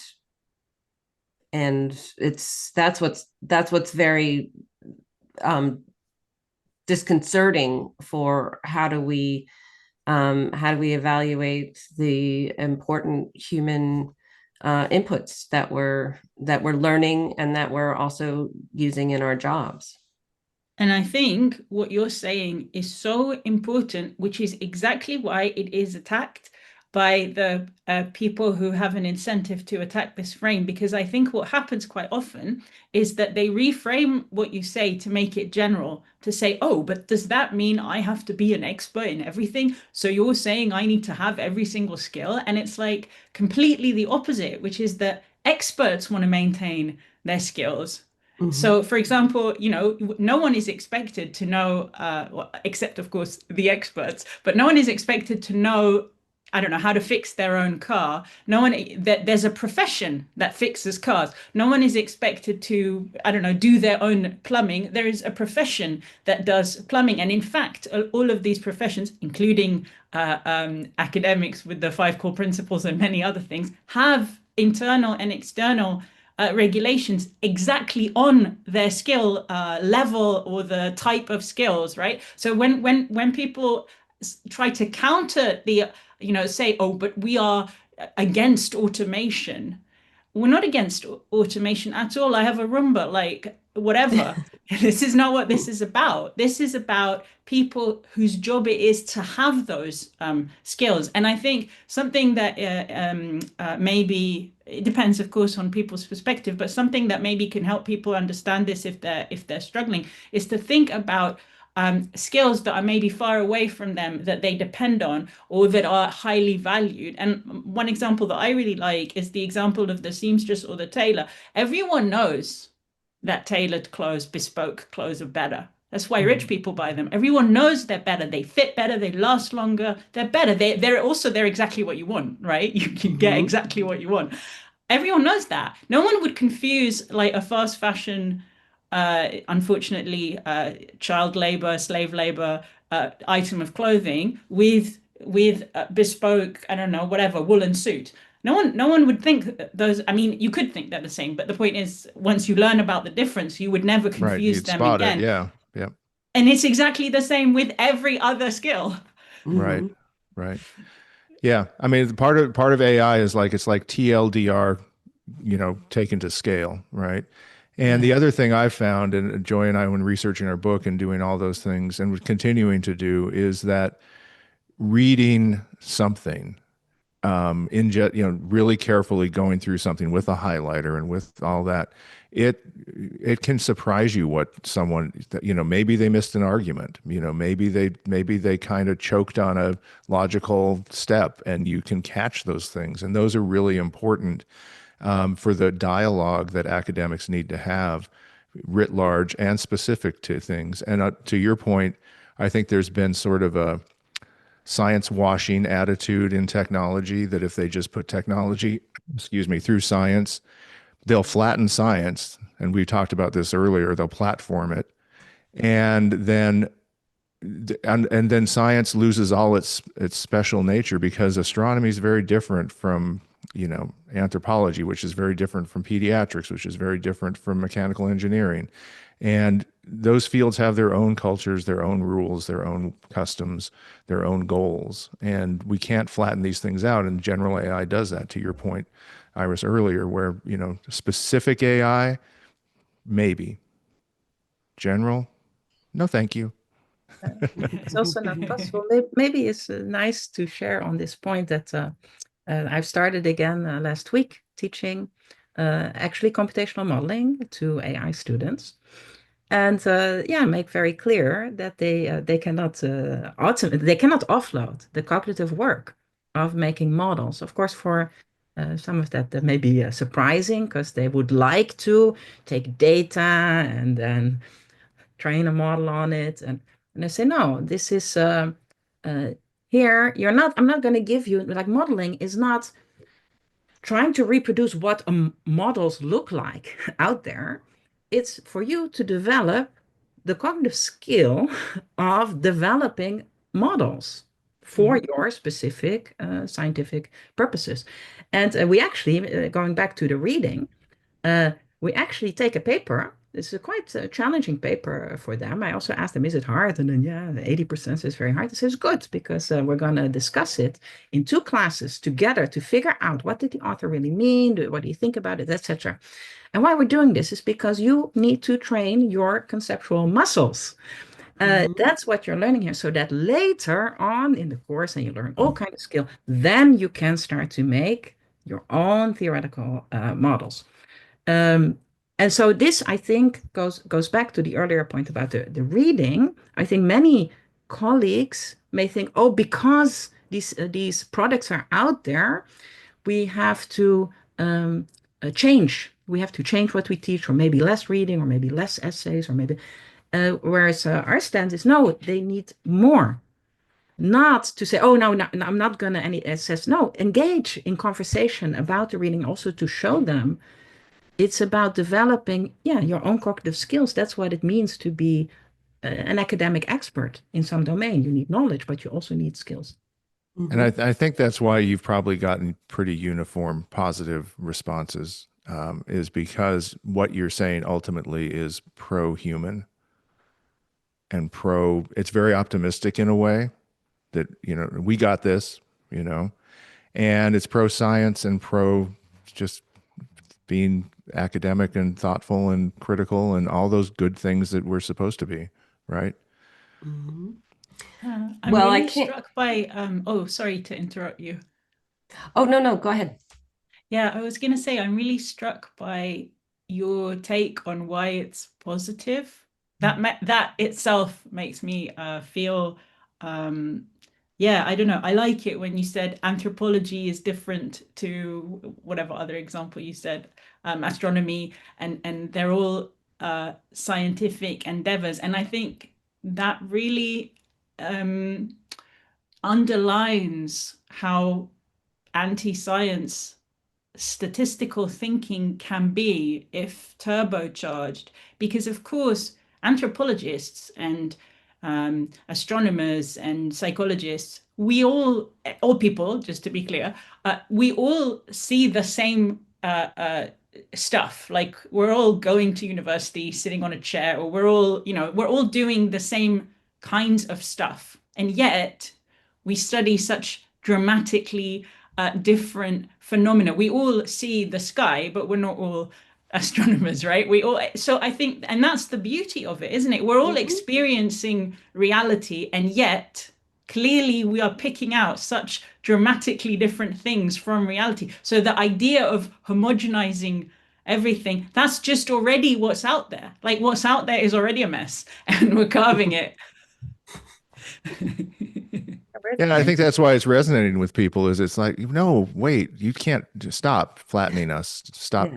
that's what's very um, disconcerting for how do we evaluate the important human inputs that we're learning and that we're also using in our jobs. And I think what you're saying is so important, which is exactly why it is attacked by the people who have an incentive to attack this frame. Because I think what happens quite often is that they reframe what you say to make it general, to say, oh, but does that mean I have to be an expert in everything? So you're saying I need to have every single skill? And it's like completely the opposite, which is that experts want to maintain their skills. So, for example, no one is expected to know, well, except of course the experts, but no one is expected to know, I don't know, how to fix their own car. No one, that there's a profession that fixes cars. No one is expected to, I don't know, do their own plumbing. There is a profession that does plumbing. And in fact, all of these professions, including academics with the five core principles and many other things, have internal and external regulations exactly on their skill level, or the type of skills, right? So when people try to counter the, say, oh, but we are against automation. We're not against automation at all. I have a Roomba, like whatever. This is not what this is about. This is about people whose job it is to have those skills. And I think something that maybe, it depends, of course, on people's perspective, but something that maybe can help people understand this if they're struggling, is to think about skills that are maybe far away from them, that they depend on, or that are highly valued. And one example that I really like is the example of the seamstress or the tailor. Everyone knows that tailored clothes, bespoke clothes, are better. That's why rich people buy them. Everyone knows they're better. They fit better. They last longer. They're better. They're exactly what you want, right? You get exactly what you want. Everyone knows that. No one would confuse like a fast fashion unfortunately, child labor, slave labor item of clothing with bespoke, I don't know, whatever, woolen suit. No one would think that those. I mean, you could think they're the same, but the point is, once you learn about the difference, you would never Right. confuse You'd them spot it. again. Yeah. Yeah. And it's exactly the same with every other skill. Right. Mhm. Right. Yeah. I mean, part of AI is like it's like TLDR, taken to scale, right? And the Yeah. other thing I've found, and Joy and I, when researching our book and doing all those things and continuing to do, is that reading something really carefully going through something with a highlighter and with all that, it can surprise you what someone, maybe they missed an argument, maybe they kind of choked on a logical step, and you can catch those things. And those are really important for the dialogue that academics need to have writ large and specific to things. And to your point, I think there's been sort of a science washing attitude in technology that if they just put technology, excuse me, through science, they'll flatten science. And we talked about this earlier, they'll platform it. And then and then science loses all its special nature, because astronomy is very different from anthropology, which is very different from pediatrics, which is very different from mechanical engineering. And those fields have their own cultures, their own rules, their own customs, their own goals. And we can't flatten these things out. And general AI does that, to your point, Iris, earlier, where, specific AI, maybe. General, no, thank you. It's also not possible. Maybe it's nice to share on this point that I've started again last week teaching actually computational modeling to AI students. And make very clear that they cannot they cannot offload the cognitive work of making models. Of course, for some of that may be surprising, because they would like to take data and then train a model on it. And I say, no, this is uh, here. I'm not going to give you, like, modeling is not trying to reproduce what models look like out there. It's for you to develop the cognitive skill of developing models for your specific scientific purposes. And we actually, going back to the reading, uh, we actually take a paper. It's a quite challenging paper for them. I also asked them, is it hard? And then, yeah, 80% is very hard. I says, good, because we're going to discuss it in 2 classes together to figure out what did the author really mean, what do you think about it, etc. And why we're doing this is because you need to train your conceptual muscles. That's what you're learning here, so that later on in the course, and you learn all kinds of skill, then you can start to make your own theoretical models. And so this, I think, goes back to the earlier point about the reading. I think many colleagues may think, oh, because these products are out there, we have to change. We have to change what we teach, or maybe less reading, or maybe less essays, or maybe. Whereas our stance is, no, they need more. Not to say, oh, no, I'm not going to any assess. No, engage in conversation about the reading, also to show them it's about developing, your own cognitive skills. That's what it means to be an academic expert in some domain. You need knowledge, but you also need skills. And I think that's why you've probably gotten pretty uniform positive responses, is because what you're saying ultimately is pro-human and it's very optimistic in a way that, we got this, and it's pro-science and pro just being academic and thoughtful and critical and all those good things that we're supposed to be, right? I'm Well, I really can't. struck by oh, sorry to interrupt you. Oh, no, go ahead. Yeah, I was gonna say I'm really struck by your take on why it's positive. That itself makes me feel yeah, I don't know. I like it when you said anthropology is different to whatever other example you said, astronomy, and they're all scientific endeavors. And I think that really underlines how anti-science statistical thinking can be if turbocharged, because of course anthropologists and astronomers and psychologists, we all people, just to be clear, we all see the same stuff. Like we're all going to university, sitting on a chair, or we're all doing the same kinds of stuff, and yet we study such dramatically different phenomena. We all see the sky, but we're not all astronomers, right? So I think, and that's the beauty of it, isn't it? We're all experiencing reality, and yet clearly we are picking out such dramatically different things from reality. So the idea of homogenizing everything, that's just already what's out there. Like what's out there is already a mess, and we're carving it. Yeah, I think that's why it's resonating with people is it's like, no, wait, you can't just stop flattening us. Stop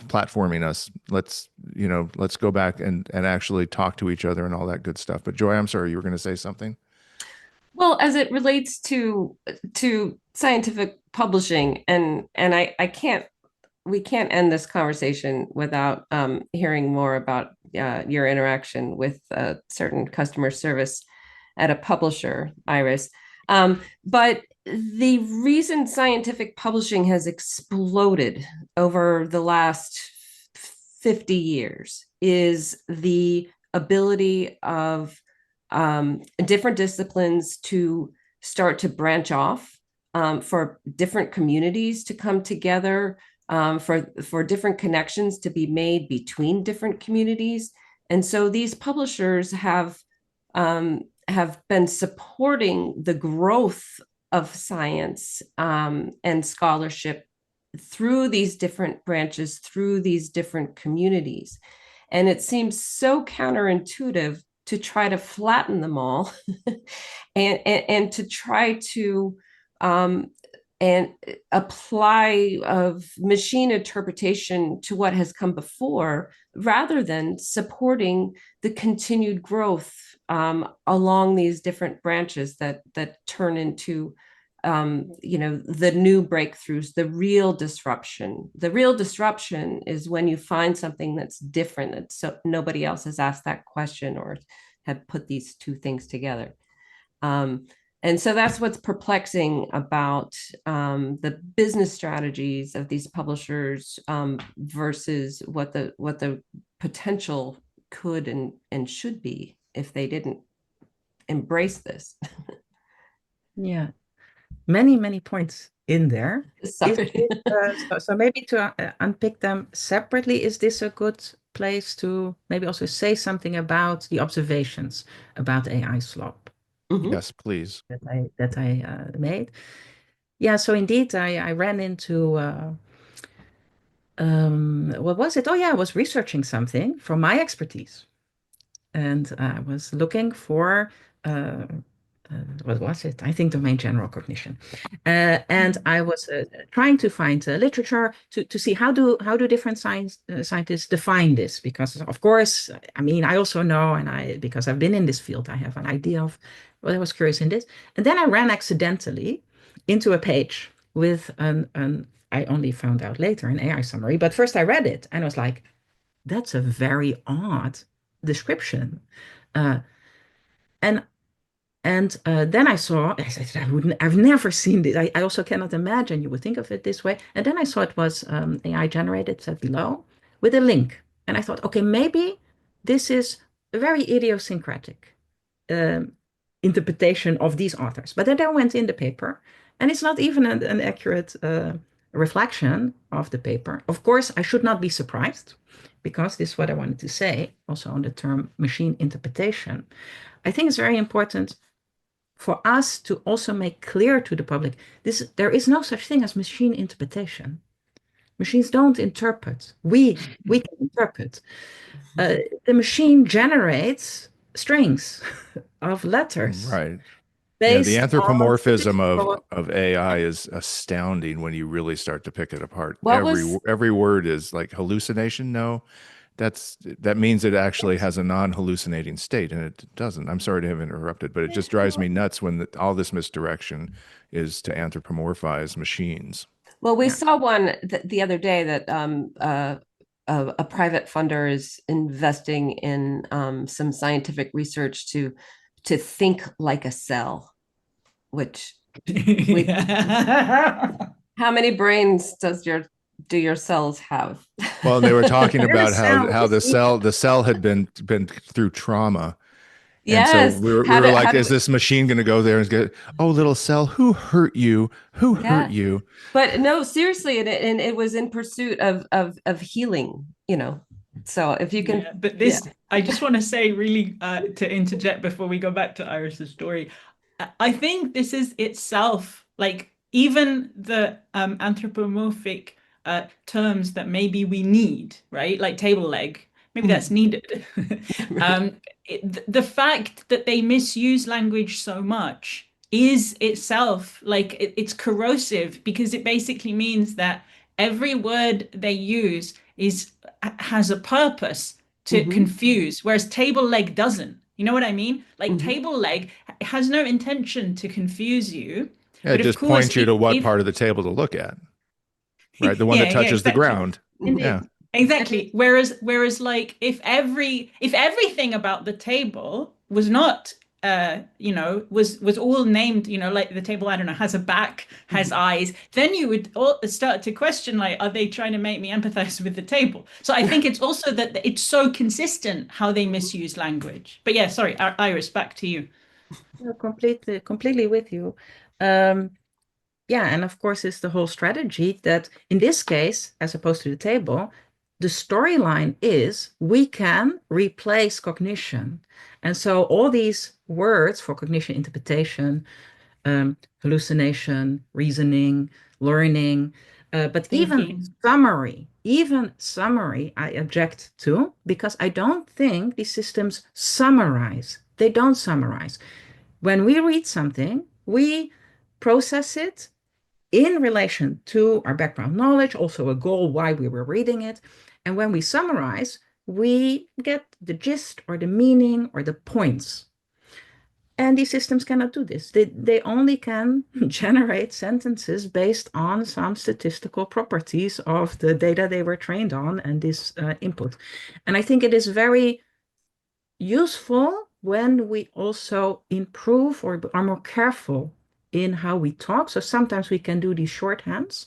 platforming us. Let's go back and actually talk to each other and all that good stuff. But Joy, I'm sorry, you were going to say something? Well, as it relates to scientific publishing, and we can't end this conversation without hearing more about your interaction with certain customer service at a publisher, Iris. But the reason scientific publishing has exploded over the last 50 years is the ability of different disciplines to start to branch off, for different communities to come together, for different connections to be made between different communities. And so these publishers have been supporting the growth of science and scholarship through these different branches, through these different communities. And it seems so counterintuitive to try to flatten them all and to try to and apply of machine interpretation to what has come before, rather than supporting the continued growth along these different branches that turn into the new breakthroughs, the real disruption. The real disruption is when you find something that's different, that so nobody else has asked that question or had put these two things together. And so that's what's perplexing about the business strategies of these publishers versus what the potential could and should be if they didn't embrace this. Yeah, many points in there. Sorry. So maybe to unpick them separately, is this a good place to maybe also say something about the observations about AI slop? Yes, please. That I made. Yeah, so indeed, I ran into what was it? Oh yeah, I was researching something from my expertise, and I was looking for what was it? I think domain general cognition, and I was trying to find literature to see how do different scientists define this, because of course, I mean, I also know, and because I've been in this field, I have an idea of. Well, I was curious in this, and then I ran accidentally into a page with an I only found out later an AI summary, but first I read it and I was like, that's a very odd description. Uh, and then I saw, I said, I've never seen this. I also cannot imagine you would think of it this way. And then I saw it was AI generated, said below, with a link. And I thought, okay, maybe this is a very idiosyncratic interpretation of these authors. But then I went in the paper, and it's not even an accurate reflection of the paper. Of course, I should not be surprised, because this is what I wanted to say also on the term machine interpretation. I think it's very important for us to also make clear to the public there is no such thing as machine interpretation. Machines don't interpret. We can interpret. The machine generates strings of letters. Right. Yeah, the Based anthropomorphism on of AI is astounding when you really start to pick it apart. What was Every word is like hallucination. No, that means it actually has a non-hallucinating state, and it doesn't. I'm sorry to have interrupted, but it just drives me nuts when all this misdirection is to anthropomorphize machines. Well, we Yeah. saw one the other day that a private funder is investing in some scientific research to think like a cell, which we how many brains do your cells have? Well, and they were talking Every about cell how is equal. the cell had been through trauma. And so Yes. we were How like, do is this machine going to go there and get, oh, little cell, who hurt you? Who hurt yeah. you? But no, seriously, and it was in pursuit of healing, you know. So if you can, Yeah, but yeah. I just want to say really to interject before we go back to Iris's story. I think this is itself like even the anthropomorphic terms that maybe we need, right? Like table leg, maybe that's needed. The fact that they misuse language so much is itself like it's corrosive because it basically means that every word they use is has a purpose to Mm-hmm. confuse, whereas table leg doesn't. You know what I mean? Like Mm-hmm. table leg has no intention to confuse you. Yeah, it But of just course, points you to what if part of the table to look at, right? The one that yeah, yeah, touches the exactly. ground. Mm-hmm. Yeah. It, exactly. Whereas like if everything about the table was not was all named, like the table, I don't know, has a back, has Mm-hmm. eyes, then you would all start to question like, are they trying to make me empathize with the table? So I think it's also that it's so consistent how they misuse language. But yeah, sorry, Iris, back to you. No, completely with you. Um, yeah, and of course, it's the whole strategy that in this case, as opposed to the table, the storyline is we can replace cognition. And so all these words for cognition, interpretation, hallucination, reasoning, learning, but Thinking. even summary, I object to because I don't think these systems summarize. They don't summarize. When we read something, we process it in relation to our background knowledge, also a goal why we were reading it. And when we summarize, we get the gist or the meaning or the points. And these systems cannot do this. They only can generate sentences based on some statistical properties of the data they were trained on and this input. And I think it is very useful when we also improve or are more careful in how we talk. So sometimes we can do these shorthands,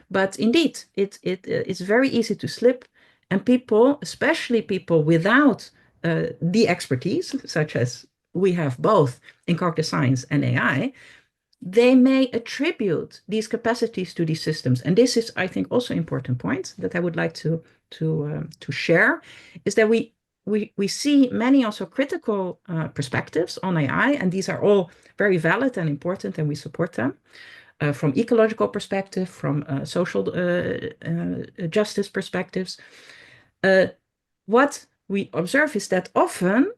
but indeed, it's very easy to slip. And people, especially people without the expertise, such as we have both in cognitive science and AI, they may attribute these capacities to these systems. And this is, I think, also an important point that I would like to share, is that we see many also critical perspectives on AI, and these are all very valid and important, and we support them from ecological perspective, from social justice perspectives. What we observe is that often,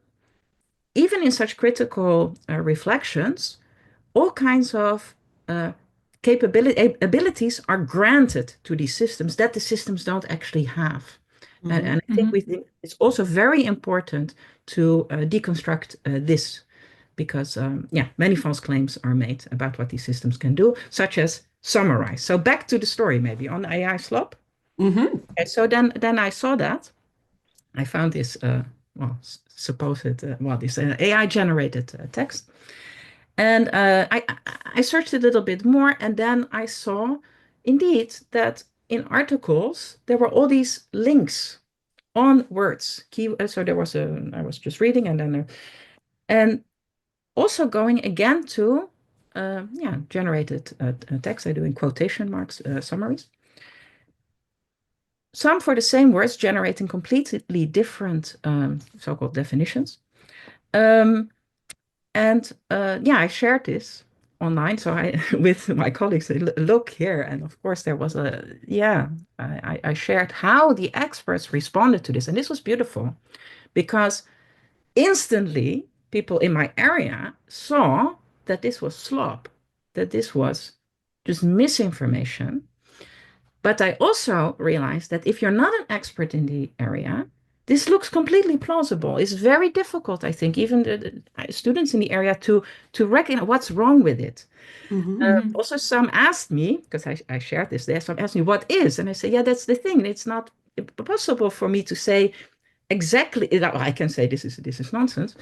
even in such critical reflections, all kinds of abilities are granted to these systems that the systems don't actually have. Mm-hmm. And I think we think it's also very important to deconstruct this because, yeah, many false claims are made about what these systems can do, such as summarize. So back to the story, maybe on AI slop. Mm-hmm. Okay, so then I saw that. I found this, well, supposed, this AI generated text. And I searched a little bit more, and then I saw indeed that in articles there were all these links on words. So there was I was just reading, and then and also going again to yeah, generated text. I do in quotation marks summaries. Some for the same words generating completely different so-called definitions. Um, And yeah, I shared this online. So I, with my colleagues, look here. And of course, there was yeah, I shared how the experts responded to this. And this was beautiful because instantly people in my area saw that this was slop, that this was just misinformation. But I also realized that if you're not an expert in the area, this looks completely plausible. It's very difficult, I think, even the students in the area to recognize what's wrong with it. Mhm. Also, some asked me, because I shared this there, some asked me, what is? And I say, yeah, that's the thing. It's not possible for me to say exactly. I can say this is nonsense.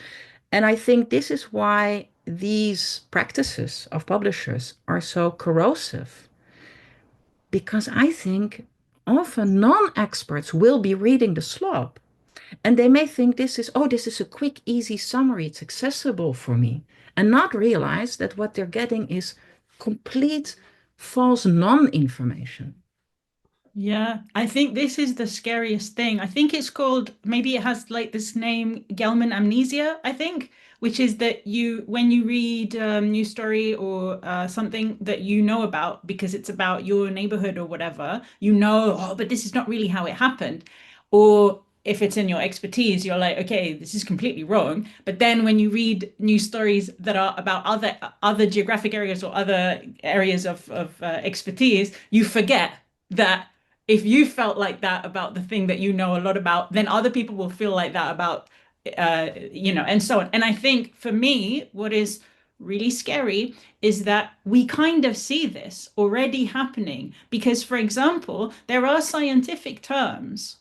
And I think this is why these practices of publishers are so corrosive, because I think often non-experts will be reading the slop and they may think this is a quick, easy summary. It's accessible for me, and not realize that what they're getting is complete false non-information. Yeah, I think this is the scariest thing. I think it's called, maybe it has like this name, Gelman amnesia, I think, which is that when you read a news story or something that you know about because it's about your neighborhood or whatever, oh, but this is not really how it happened. Or if it's in your expertise, you're like, okay, this is completely wrong. But then when you read news stories that are about other geographic areas or other areas of expertise, you forget that if you felt like that about the thing that you know a lot about, then other people will feel like that about, and so on. And I think for me, what is really scary is that we kind of see this already happening because, for example, there are scientific terms.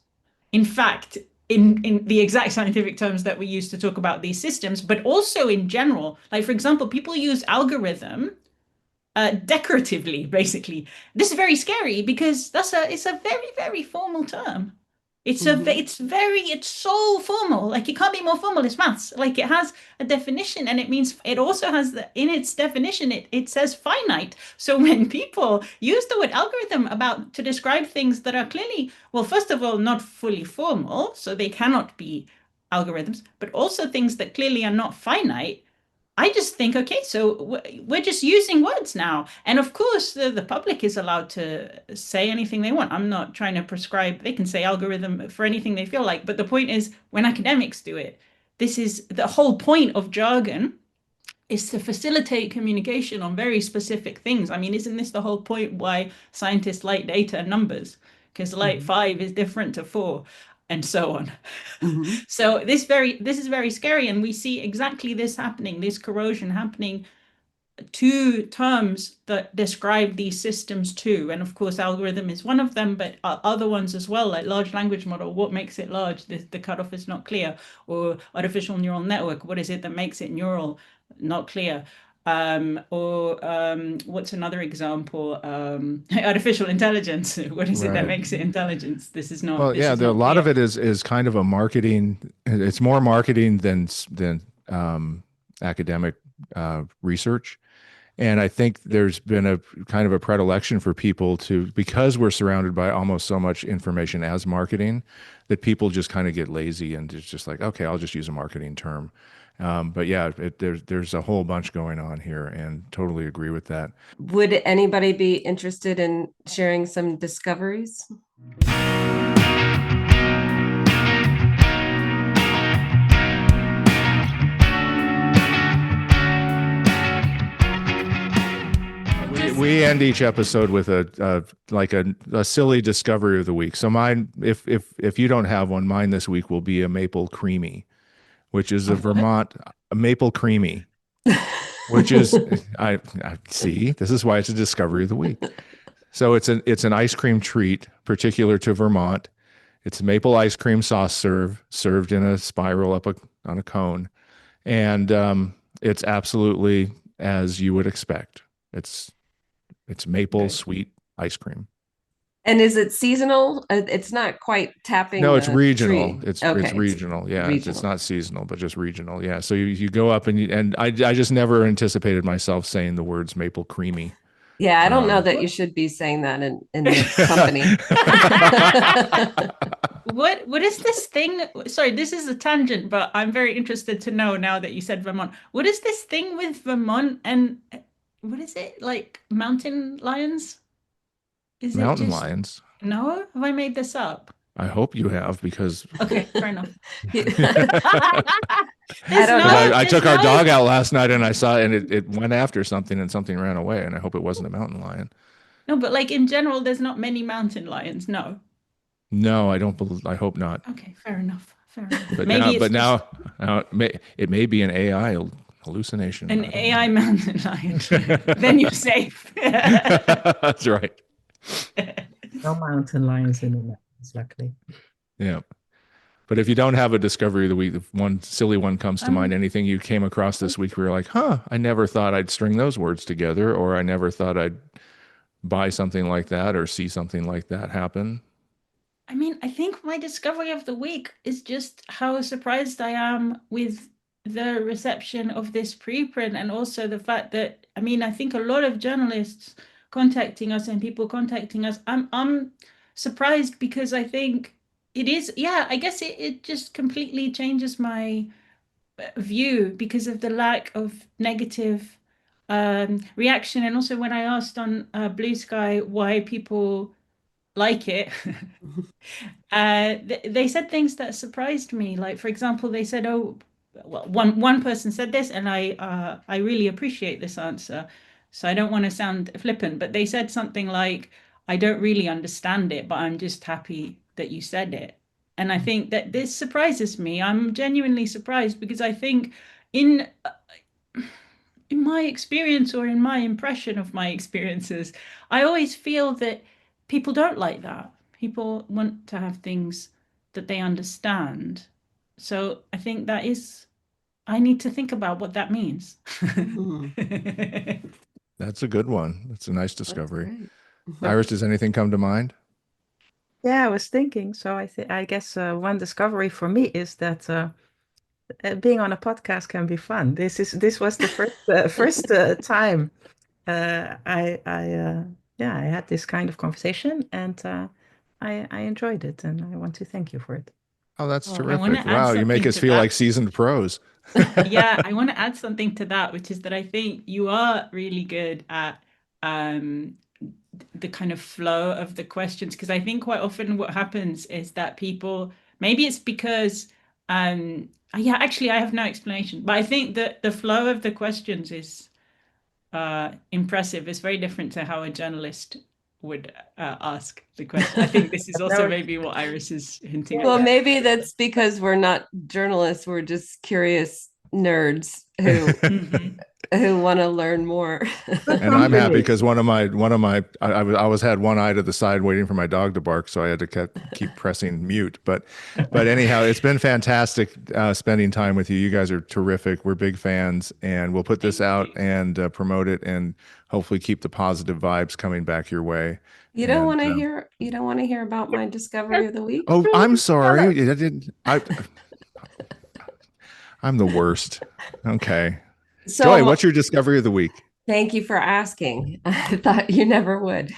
In fact, in the exact scientific terms that we use to talk about these systems, but also in general, like for example, people use algorithm decoratively, basically. This is very scary because it's a very, very formal term. It's so formal. Like it can't be more formal. It's maths. Like it has a definition and it means it also has in its definition, it says finite. So when people use the word algorithm to describe things that are clearly, well, first of all, not fully formal, so they cannot be algorithms, but also things that clearly are not finite, I just think, okay, so we're just using words now. And of course, the public is allowed to say anything they want. I'm not trying to prescribe, they can say algorithm for anything they feel like. But the point is, when academics do it, this is the whole point of jargon is to facilitate communication on very specific things. I mean, isn't this the whole point why scientists like data and numbers? Because like Mhm. 5 is different to 4 and so on. Mhm. So this is very scary, and we see exactly this happening, this corrosion happening to terms that describe these systems too. And of course, algorithm is one of them, but other ones as well, like large language model. What makes it large? The cutoff is not clear. Or artificial neural network. What is it that makes it neural? Not clear. What's another example? Artificial intelligence. What is it that Right. makes it intelligence? Well, This yeah, is a not lot of clear. it is kind of a marketing. It's more marketing than academic research. And I think there's been a kind of a predilection for people to, because we're surrounded by almost so much information as marketing, that people just kind of get lazy and it's just like, okay, I'll just use a marketing term. But yeah, there's a whole bunch going on here, and totally agree with that. Would anybody be interested in sharing some discoveries? We end each episode with a silly discovery of the week. So mine, if you don't have one, mine this week will be a maple creamy, which is a What? Vermont a maple creamy, which is I see. This is why it's a discovery of the week. So it's an ice cream treat particular to Vermont. It's maple ice cream sauce served in a spiral on a cone, and it's absolutely as you would expect. It's maple Okay. sweet ice cream. And is it seasonal? It's not quite tapping No, it's the regional. tree. It's Okay, it's regional. Yeah, it's regional. not seasonal, but just regional. Yeah. So you go up and I just never anticipated myself saying the words maple creamy. Yeah, I don't know Um, that you should be saying that in this company. What is this thing? Sorry, this is a tangent, but I'm very interested to know now that you said Vermont. What is this thing with Vermont and what is it? Like mountain lions? Is it Mountain just lions. no? Have I made this up? I hope you have because Okay, fair enough. I don't know. I There's took our no dog out last night and I saw and it went after something and something ran away and I hope it wasn't a mountain lion. no, but like in general, there's not many mountain lions. No. No, I don't believe, I hope not. Okay, fair enough. Fair enough. But Maybe it's just it may be an AI hallucination. an I don't AI know. mountain lion. Then you're safe. That's right. No mountain lions in the mountains, luckily. Yeah. But if you don't have a discovery of the week, if one silly one comes to mind, anything you came across this week where you're like, huh, I never thought I'd string those words together, or I never thought I'd buy something like that or see something like that happen. I mean, I think my discovery of the week is just how surprised I am with the reception of this preprint, and also the fact that, I mean, I think a lot of journalists contacting us and people contacting us, I'm surprised because I think it is, yeah, I guess it just completely changes my view because of the lack of negative reaction. And also when I asked on Blue Sky why people like it, they said things that surprised me. Like, for example, they said, "Oh, well, one person said this, and I really appreciate this answer. So I don't want to sound flippant, but they said something like, "I don't really understand it, but I'm just happy that you said it." And I think that this surprises me. I'm genuinely surprised because I think in in my experience or in my impression of my experiences, I always feel that people don't like that. People want to have things that they understand. So I think that is, I need to think about what that means. That's a good one. That's a nice That's discovery. great. Iris, does anything come to mind? Yeah, I was thinking. So I guess one discovery for me is that being on a podcast can be fun. This was the first time I had this kind of conversation, and I enjoyed it, and I want to thank you for it. Oh, that's Oh, I want terrific. to add Wow, you make something us to feel that. like seasoned pros. Yeah, I want to add something to that, which is that I think you are really good at um, the kind of flow of the questions. Because I think quite often what happens is that people, maybe it's because, yeah, actually, I have no explanation, but I think that the flow of the questions is impressive. It's very different to how a journalist would ask the question. I think this is also No, maybe what Iris is hinting Well, at. maybe that's because we're not journalists, we're just curious nerds who Mhm. who want to learn more. And I'm happy because I was had one eye to the side waiting for my dog to bark, so I had to keep pressing mute. But anyhow, it's been fantastic spending time with you. You guys are terrific. We're big fans, and we'll put this out and promote it, and hopefully keep the positive vibes coming back your way. You don't And want to hear about my discovery of the week? oh, I'm sorry. I didn't. I'm the worst. Okay. So Joy, what's your discovery of the week? thank you for asking. I thought you never would.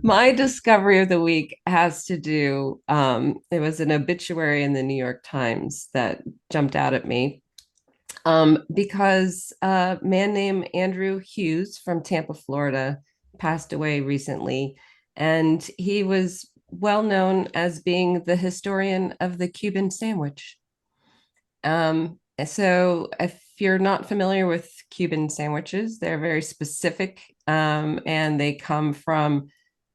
My discovery of the week has to do, it was an obituary in the New York Times that jumped out at me, because a man named Andrew Hughes from Tampa, Florida, passed away recently. And he was well known as being the historian of the Cuban sandwich. So if you're not familiar with Cuban sandwiches, they're very specific, and they come from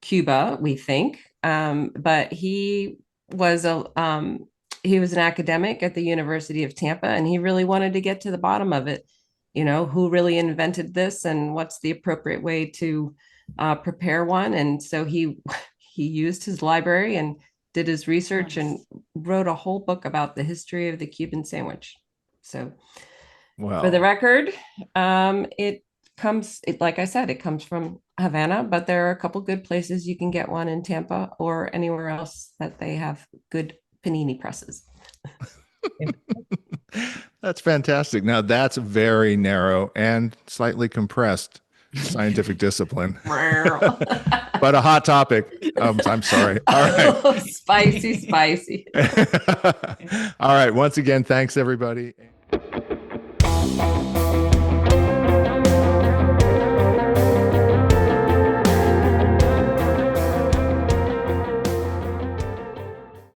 Cuba, we think. But he was an academic at the University of Tampa, and he really wanted to get to the bottom of it. You know, who really invented this, and what's the appropriate way to prepare one? And so he he used his library and did his research and wrote a whole book about the history of the Cuban sandwich. So, for the record, like I said, it comes from Havana, but there are a couple good places you can get one in Tampa or anywhere else that they have good panini presses. That's fantastic. Now that's very narrow and slightly compressed scientific discipline, but a hot topic. I'm sorry. All right. Oh, spicy. All right. Once again, thanks everybody.